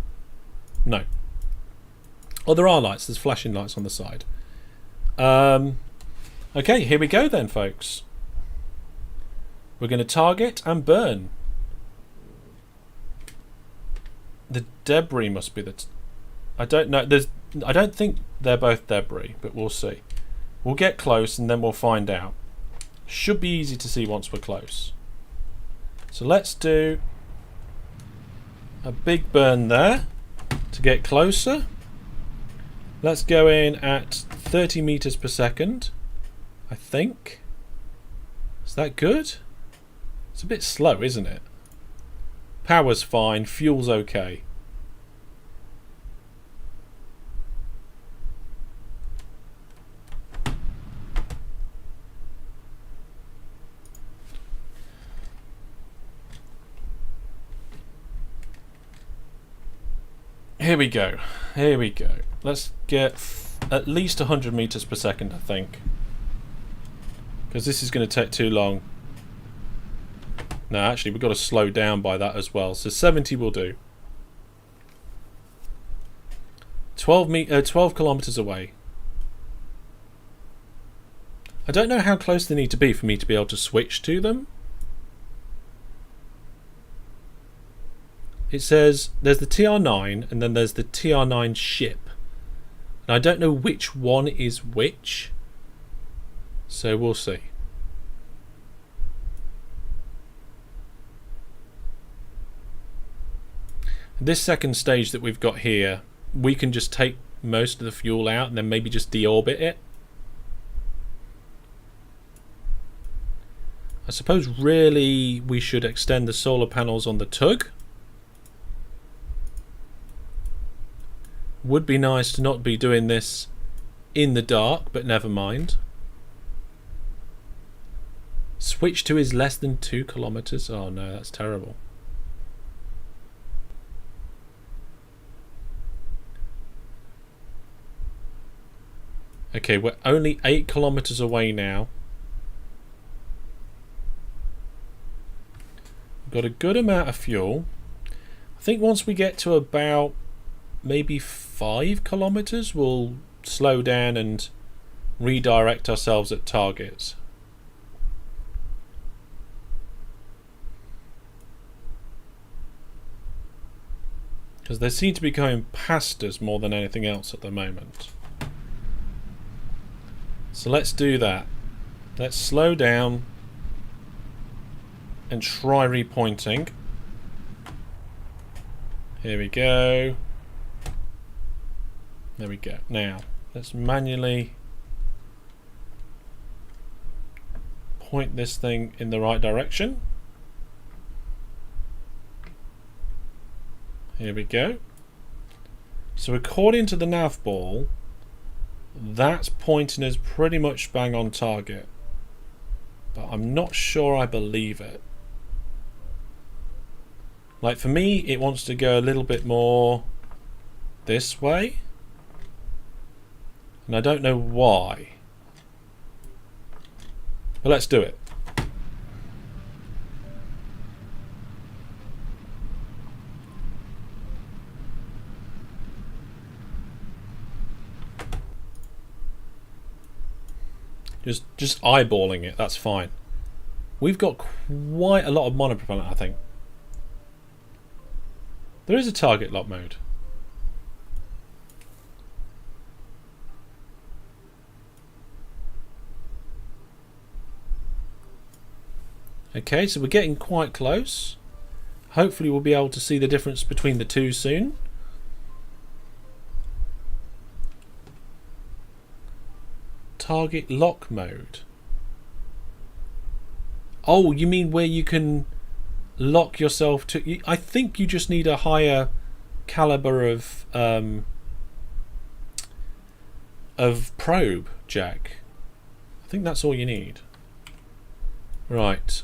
No. Oh, there are lights. There's flashing lights on the side. Okay, here we go then, folks. We're going to target and burn. The debris must be the... I don't know. I don't think they're both debris, but we'll see. We'll get close and then we'll find out. Should be easy to see once we're close. So let's do a big burn there to get closer. Let's go in at 30 meters per second, I think. Is that good? It's a bit slow, isn't it? Power's fine, fuel's okay. Here we go. Here we go. Let's get at least 100 meters per second, I think. Because this is going to take too long. No, actually, we've got to slow down by that as well. So 70 will do. 12 kilometers away. I don't know how close they need to be for me to be able to switch to them. It says there's the TR9 and then there's the TR9 ship. And I don't know which one is which. So we'll see. This second stage that we've got here, we can just take most of the fuel out and then maybe just deorbit it. I suppose really we should extend the solar panels on the tug. Would be nice to not be doing this in the dark, but never mind. Switch to is less than 2 kilometers. Oh no, that's terrible. Okay, we're only 8 kilometers away now. We've got a good amount of fuel. I think once we get to about maybe 5 kilometers, we'll slow down and redirect ourselves at targets. Because they seem to be going past us more than anything else at the moment. So let's do that. Let's slow down and try repointing. Here we go. There we go. Now, let's manually point this thing in the right direction. Here we go. So according to the nav ball, that's pointing us pretty much bang on target. But I'm not sure I believe it. Like for me, it wants to go a little bit more this way. And I don't know why. But let's do it. Just eyeballing it, that's fine. We've got quite a lot of monopropellant, I think. There is a target lock mode. Okay, so we're getting quite close. Hopefully we'll be able to see the difference between the two soon. Target lock mode. Oh, you mean where you can lock yourself to... I think you just need a higher caliber of probe, Jack. I think that's all you need. Right.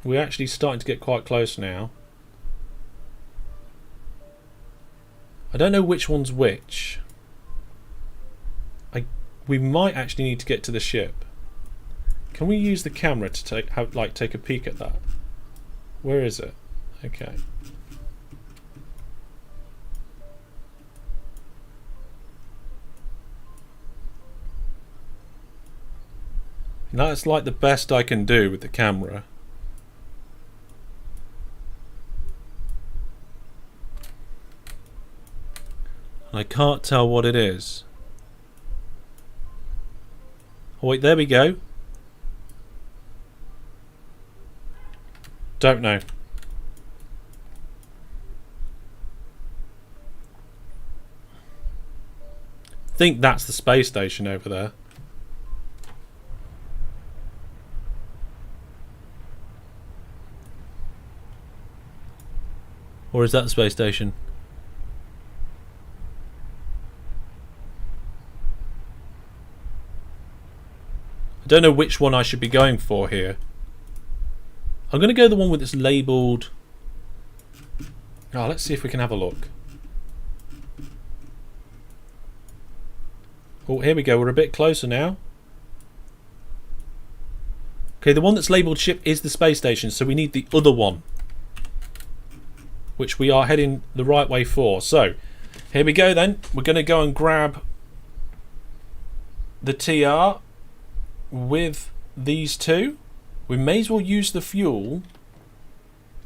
We're actually starting to get quite close now. I don't know which one's which. We might actually need to get to the ship. Can we use the camera to take a peek at that? Where is it? Okay. That's like the best I can do with the camera. I can't tell what it is. Oh wait, there we go. Don't know. Think that's the space station over there. Or is that the space station? I don't know which one I should be going for here. I'm going to go the one with this labelled... Oh, let's see if we can have a look. Oh, here we go. We're a bit closer now. Okay, the one that's labelled ship is the space station, so we need the other one, which we are heading the right way for. So, here we go then. We're going to go and grab the TR with these two. We may as well use the fuel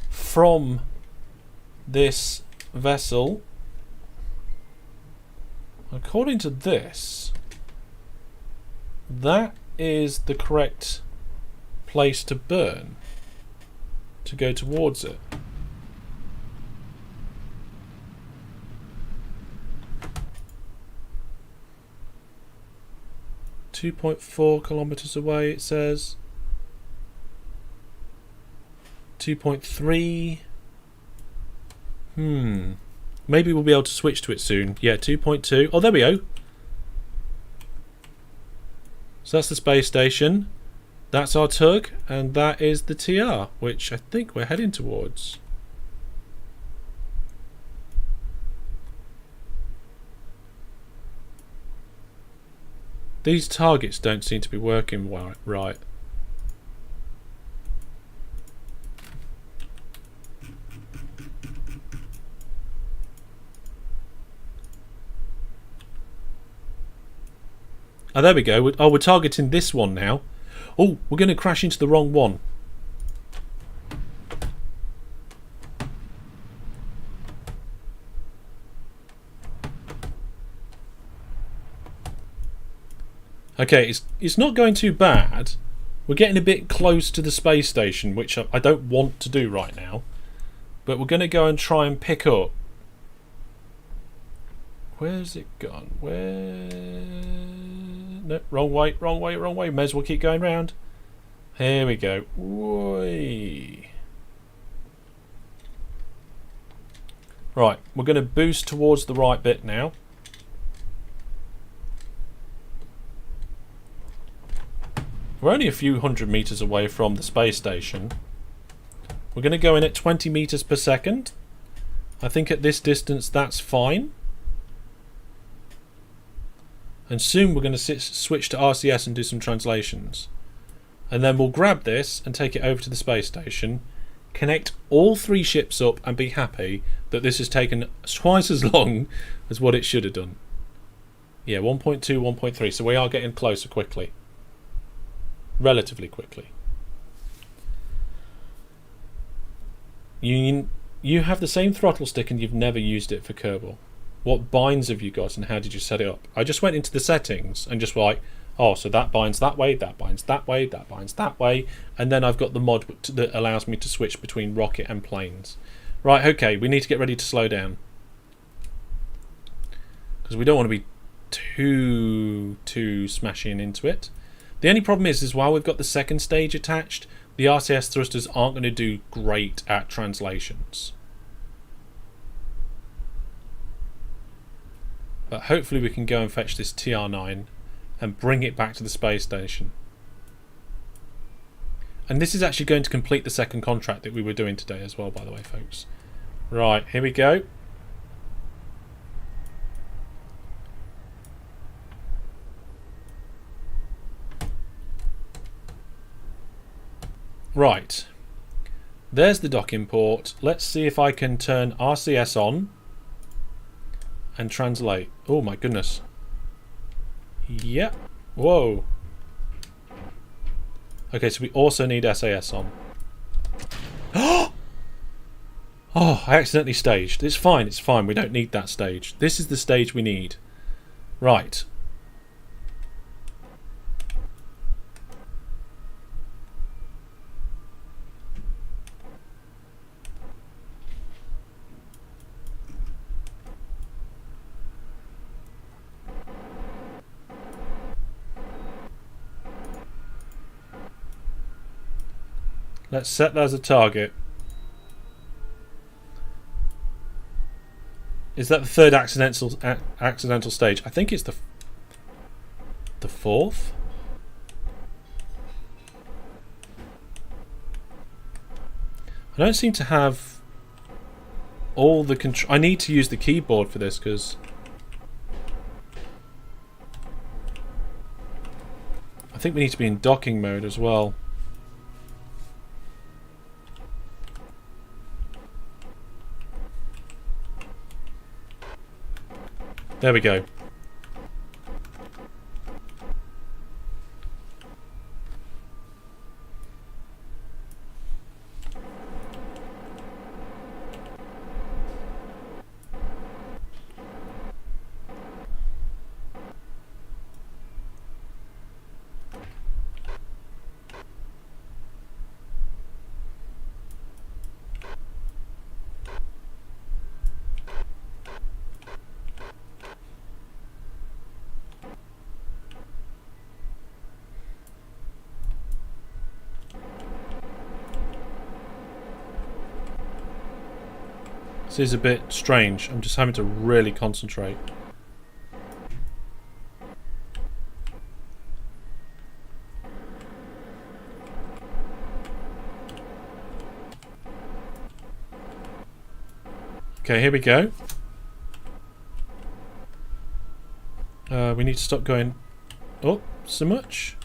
from this vessel. According to this, that is the correct place to burn, to go towards it. .4 kilometers away, it says. 2.3. Maybe we'll be able to switch to it soon. Yeah, 2.2. Oh, there we go. So that's the space station. That's our tug, and that is the TR, which I think we're heading towards. These targets don't seem to be working right. Oh, there we go. We're targeting this one now. Oh, we're going to crash into the wrong one. Okay, it's not going too bad. We're getting a bit close to the space station, which I don't want to do right now. But we're going to go and try and pick up. Where's it gone? Where? No, wrong way, wrong way, wrong way. May as well keep going round. Here we go. Whee. Right, we're going to boost towards the right bit now. We're only a few hundred meters away from the space station. We're going to go in at 20 meters per second. I think at this distance that's fine. And soon we're going to switch to RCS and do some translations. And then we'll grab this and take it over to the space station, connect all 3 ships up and be happy that this has taken twice as long as what it should have done. Yeah, 1.2, 1.3, so we are getting closer quickly. Relatively quickly. You have the same throttle stick and you've never used it for Kerbal. What binds have you got and how did you set it up? I just went into the settings and just like, oh, so that binds that way, that binds that way, that binds that way, and then I've got the mod that allows me to switch between rocket and planes. Right, okay, we need to get ready to slow down. Because we don't want to be too smashing into it. The only problem is while we've got the second stage attached, the RCS thrusters aren't going to do great at translations. But hopefully we can go and fetch this TR9 and bring it back to the space station. And this is actually going to complete the second contract that we were doing today as well, by the way, folks. Right, here we go. Right. There's the docking port. Let's see if I can turn RCS on and translate. Oh my goodness. Yep. Whoa. Okay, so we also need SAS on. Oh, I accidentally staged. It's fine, it's fine. We don't need that stage. This is the stage we need. Right. Let's set that as a target. Is that the third accidental stage? I think it's the fourth. I don't seem to have all the control. I need to use the keyboard for this because I think we need to be in docking mode as well. There we go. This is a bit strange. I'm just having to really concentrate. Okay, here we go. We need to stop going up so much.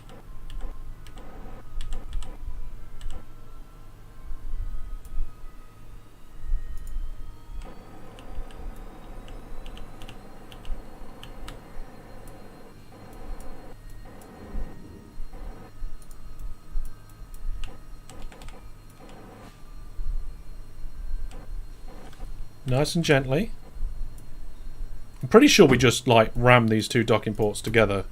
Nice and gently. I'm pretty sure we just like ram these two docking ports together.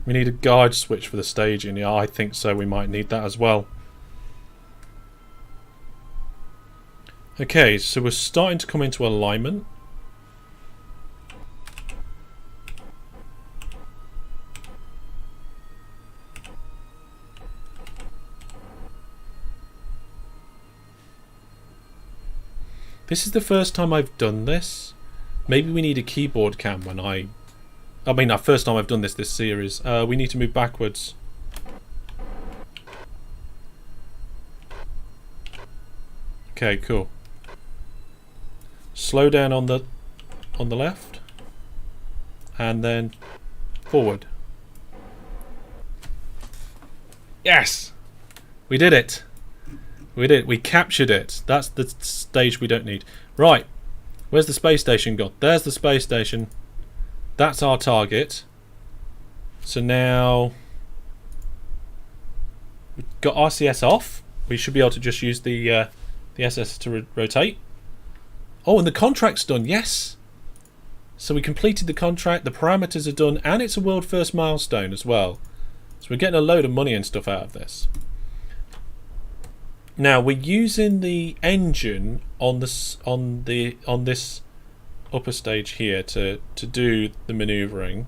We need a guide switch for the staging. Yeah, I think so. We might need that as well. Okay, so we're starting to come into alignment. This is the first time I've done this. Maybe we need a keyboard cam when I mean, first time I've done this series. We need to move backwards. Okay, cool. Slow down on the left, and then forward. Yes, we did it. We did. We captured it. That's the stage we don't need. Right. Where's the space station gone? There's the space station. That's our target. So now we've got RCS off. We should be able to just use the SS to rotate. Oh, and the contract's done. Yes. So we completed the contract. The parameters are done, and it's a world first milestone as well. So we're getting a load of money and stuff out of this. Now we're using the engine on this upper stage here to do the manoeuvring.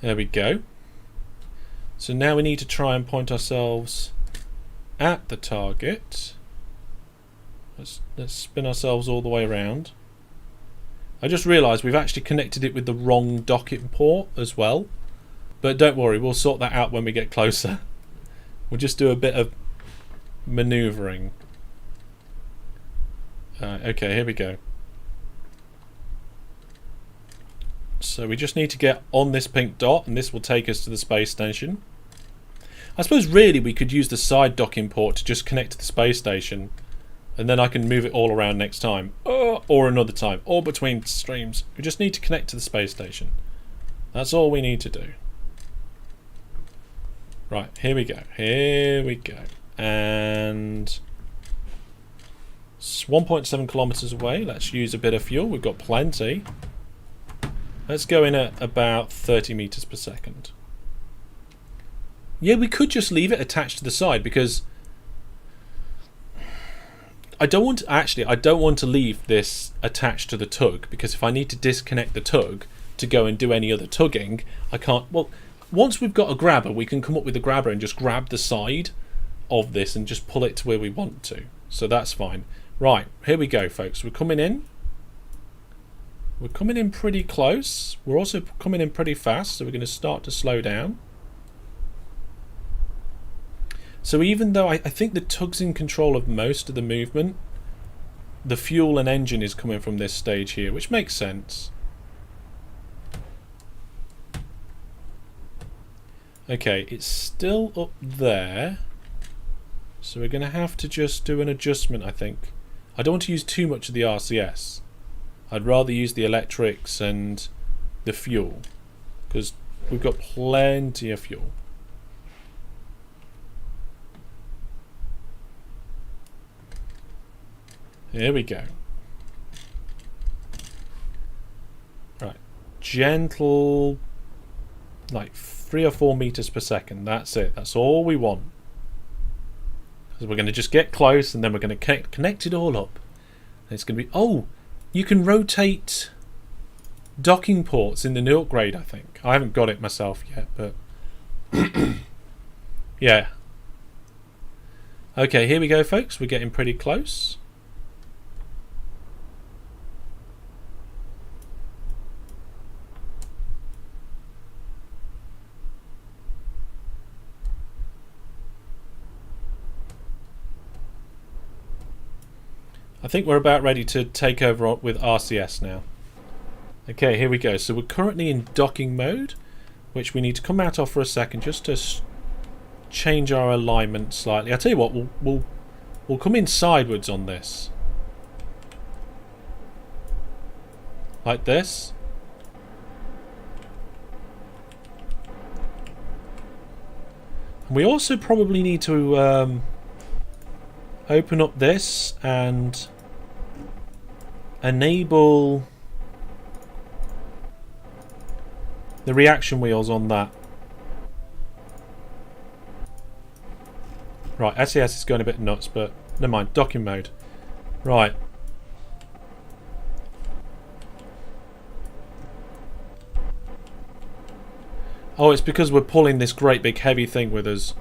There we go. So now we need to try and point ourselves at the target. Let's spin ourselves all the way around. I just realised we've actually connected it with the wrong docking port as well. But don't worry, we'll sort that out when we get closer. We'll just do a bit of manoeuvring. Okay, here we go. So we just need to get on this pink dot, and this will take us to the space station. I suppose really we could use the side docking port to just connect to the space station, and then I can move it all around next time, or another time, or between streams. We just need to connect to the space station. That's all we need to do. Right, here we go. Here we go. And it's 1.7 kilometers away. Let's use a bit of fuel. We've got plenty. Let's go in at about 30 meters per second. Yeah, we could just leave it attached to the side, because I don't want to leave this attached to the tug, because if I need to disconnect the tug to go and do any other tugging, I can't. Well, once we've got a grabber, we can come up with a grabber and just grab the side of this and just pull it to where we want to. So that's fine. Right, here we go, folks. We're coming in. We're coming in pretty close. We're also coming in pretty fast, so we're going to start to slow down. So even though I think the tug's in control of most of the movement, the fuel and engine is coming from this stage here, which makes sense. Okay, it's still up there, so we're going to have to just do an adjustment, I think. I don't want to use too much of the RCS. I'd rather use the electrics and the fuel, because we've got plenty of fuel. Here we go. Right, gentle, like 3 or 4 meters per second. That's it. That's all we want. So we're going to just get close, and then we're going to connect it all up. And it's going to be... Oh, you can rotate docking ports in the new upgrade, I think. I haven't got it myself yet, but... yeah. Okay, here we go, folks. We're getting pretty close. I think we're about ready to take over with RCS now. Okay, here we go. So we're currently in docking mode, which we need to come out of for a second just to change our alignment slightly. I'll tell you what, we'll come in sideways on this. Like this. We also probably need to open up this and enable the reaction wheels on that. Right, SES is going a bit nuts, but never mind. Docking mode. Right. Oh, it's because we're pulling this great big heavy thing with us.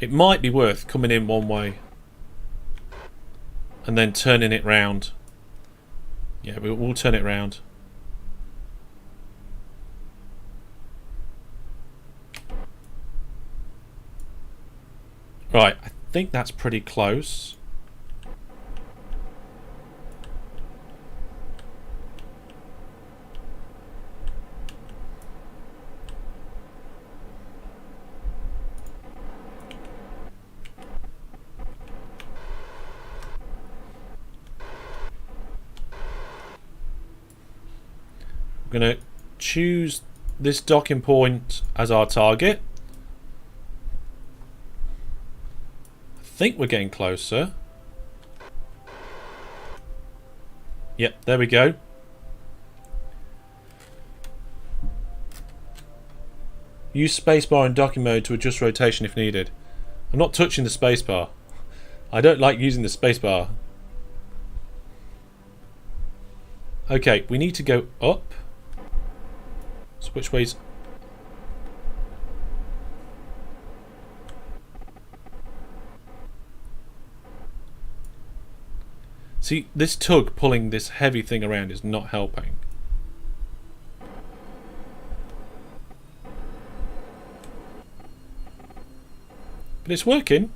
It might be worth coming in one way and then turning it round. Yeah, we'll turn it round. Right, I think that's pretty close. We're going to choose this docking point as our target. I think we're getting closer. Yep, there we go. Use spacebar in docking mode to adjust rotation if needed. I'm not touching the spacebar. I don't like using the spacebar. Okay, we need to go up. So which way's... See, this tug pulling this heavy thing around is not helping. But it's working.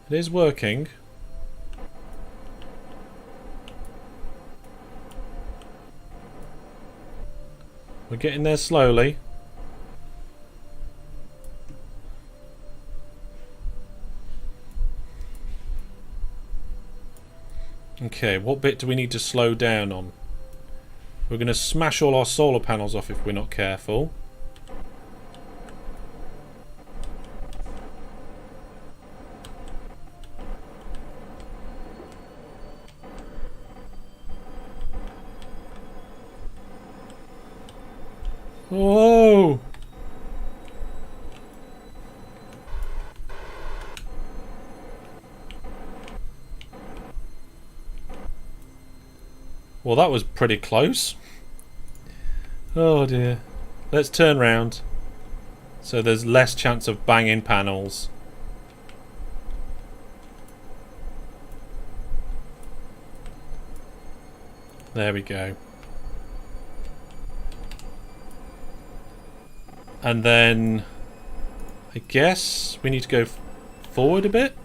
It is working. We're getting there slowly. Okay, what bit do we need to slow down on? We're going to smash all our solar panels off if we're not careful. Whoa! Well, that was pretty close. Oh dear. Let's turn round so there's less chance of banging panels. There we go. And then I guess we need to go forward a bit.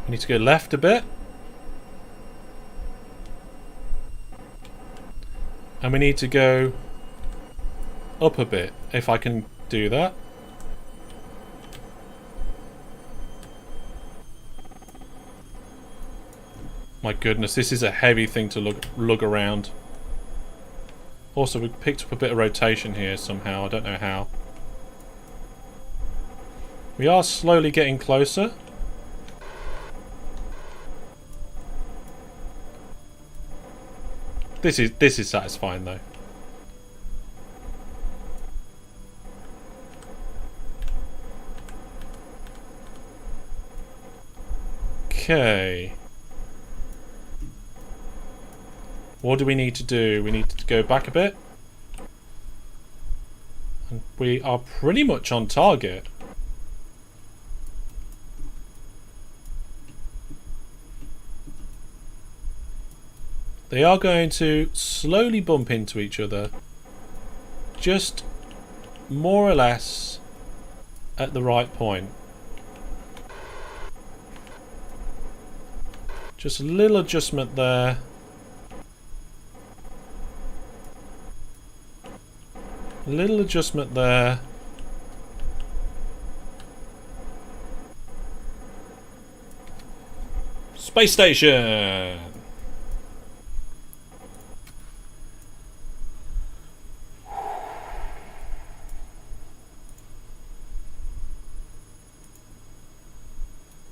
We need to go left a bit. And we need to go up a bit, if I can do that. My goodness, this is a heavy thing to lug around. Also, we picked up a bit of rotation here somehow. I don't know how. We are slowly getting closer. This is satisfying though. Okay. What do we need to do? We need to go back a bit. And we are pretty much on target. They are going to slowly bump into each other, just more or less at the right point. Just a little adjustment there. A little adjustment there. Space station!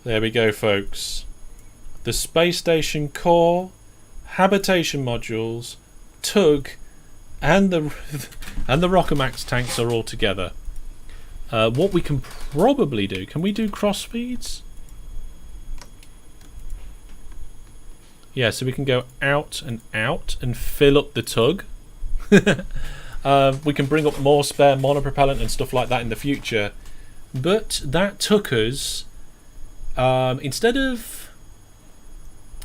There we go, folks. The space station core, habitation modules, tug, and the Rockomax tanks are all together. What we can probably do, can we do cross feeds? Yeah, so we can go out and fill up the tug. We can bring up more spare monopropellant and stuff like that in the future. But that took us, instead of...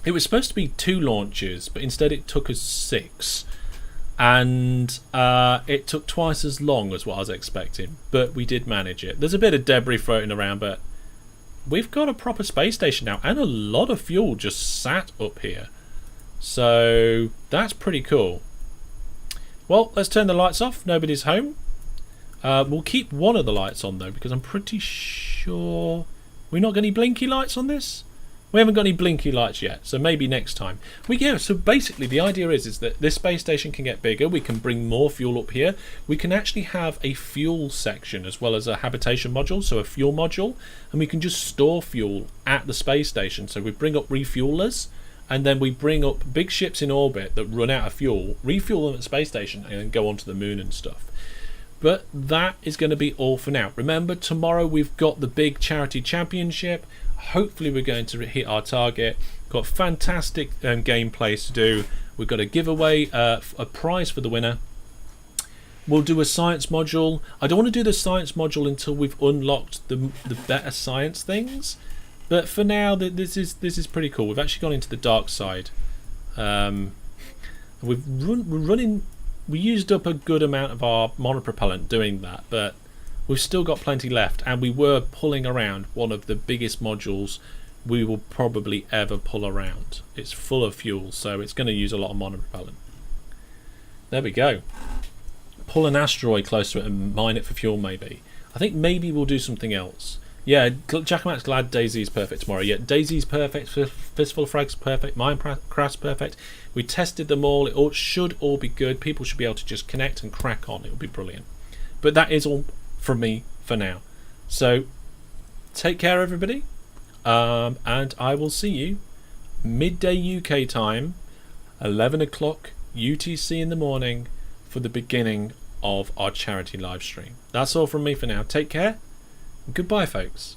It was supposed to be 2 launches, but instead it took us 6. And it took twice as long as what I was expecting. But we did manage it. There's a bit of debris floating around, but we've got a proper space station now. And a lot of fuel just sat up here. So that's pretty cool. Well, let's turn the lights off. Nobody's home. We'll keep one of the lights on, though, because I'm pretty sure... We're not got any blinky lights on this? We haven't got any blinky lights yet, so maybe next time. So basically the idea is that this space station can get bigger. We can bring more fuel up here. We can actually have a fuel section as well as a habitation module, so a fuel module, and we can just store fuel at the space station. So we bring up refuelers, and then we bring up big ships in orbit that run out of fuel, refuel them at the space station, and then go onto the moon and stuff. But that is going to be all for now. Remember, tomorrow we've got the big charity championship. Hopefully we're going to hit our target. Got fantastic gameplays to do. We've got a giveaway, a prize for the winner. We'll do a science module. I don't want to do the science module until we've unlocked the better science things. But for now, this is pretty cool. We've actually gone into the dark side. We're running. We used up a good amount of our monopropellant doing that, but we've still got plenty left, and we were pulling around one of the biggest modules we will probably ever pull around. It's full of fuel, so it's going to use a lot of monopropellant. There we go. Pull an asteroid close to it and mine it for fuel, maybe. I think maybe we'll do something else. Yeah, Jackamat's glad Daisy's perfect tomorrow. Yeah, Daisy's perfect, Fistful of Frag's perfect, Minecraft's perfect. We tested them all. It all should all be good. People should be able to just connect and crack on. It will be brilliant. But that is all from me for now. So, take care, everybody. And I will see you midday UK time, 11 o'clock UTC in the morning for the beginning of our charity live stream. That's all from me for now. Take care. Goodbye, folks.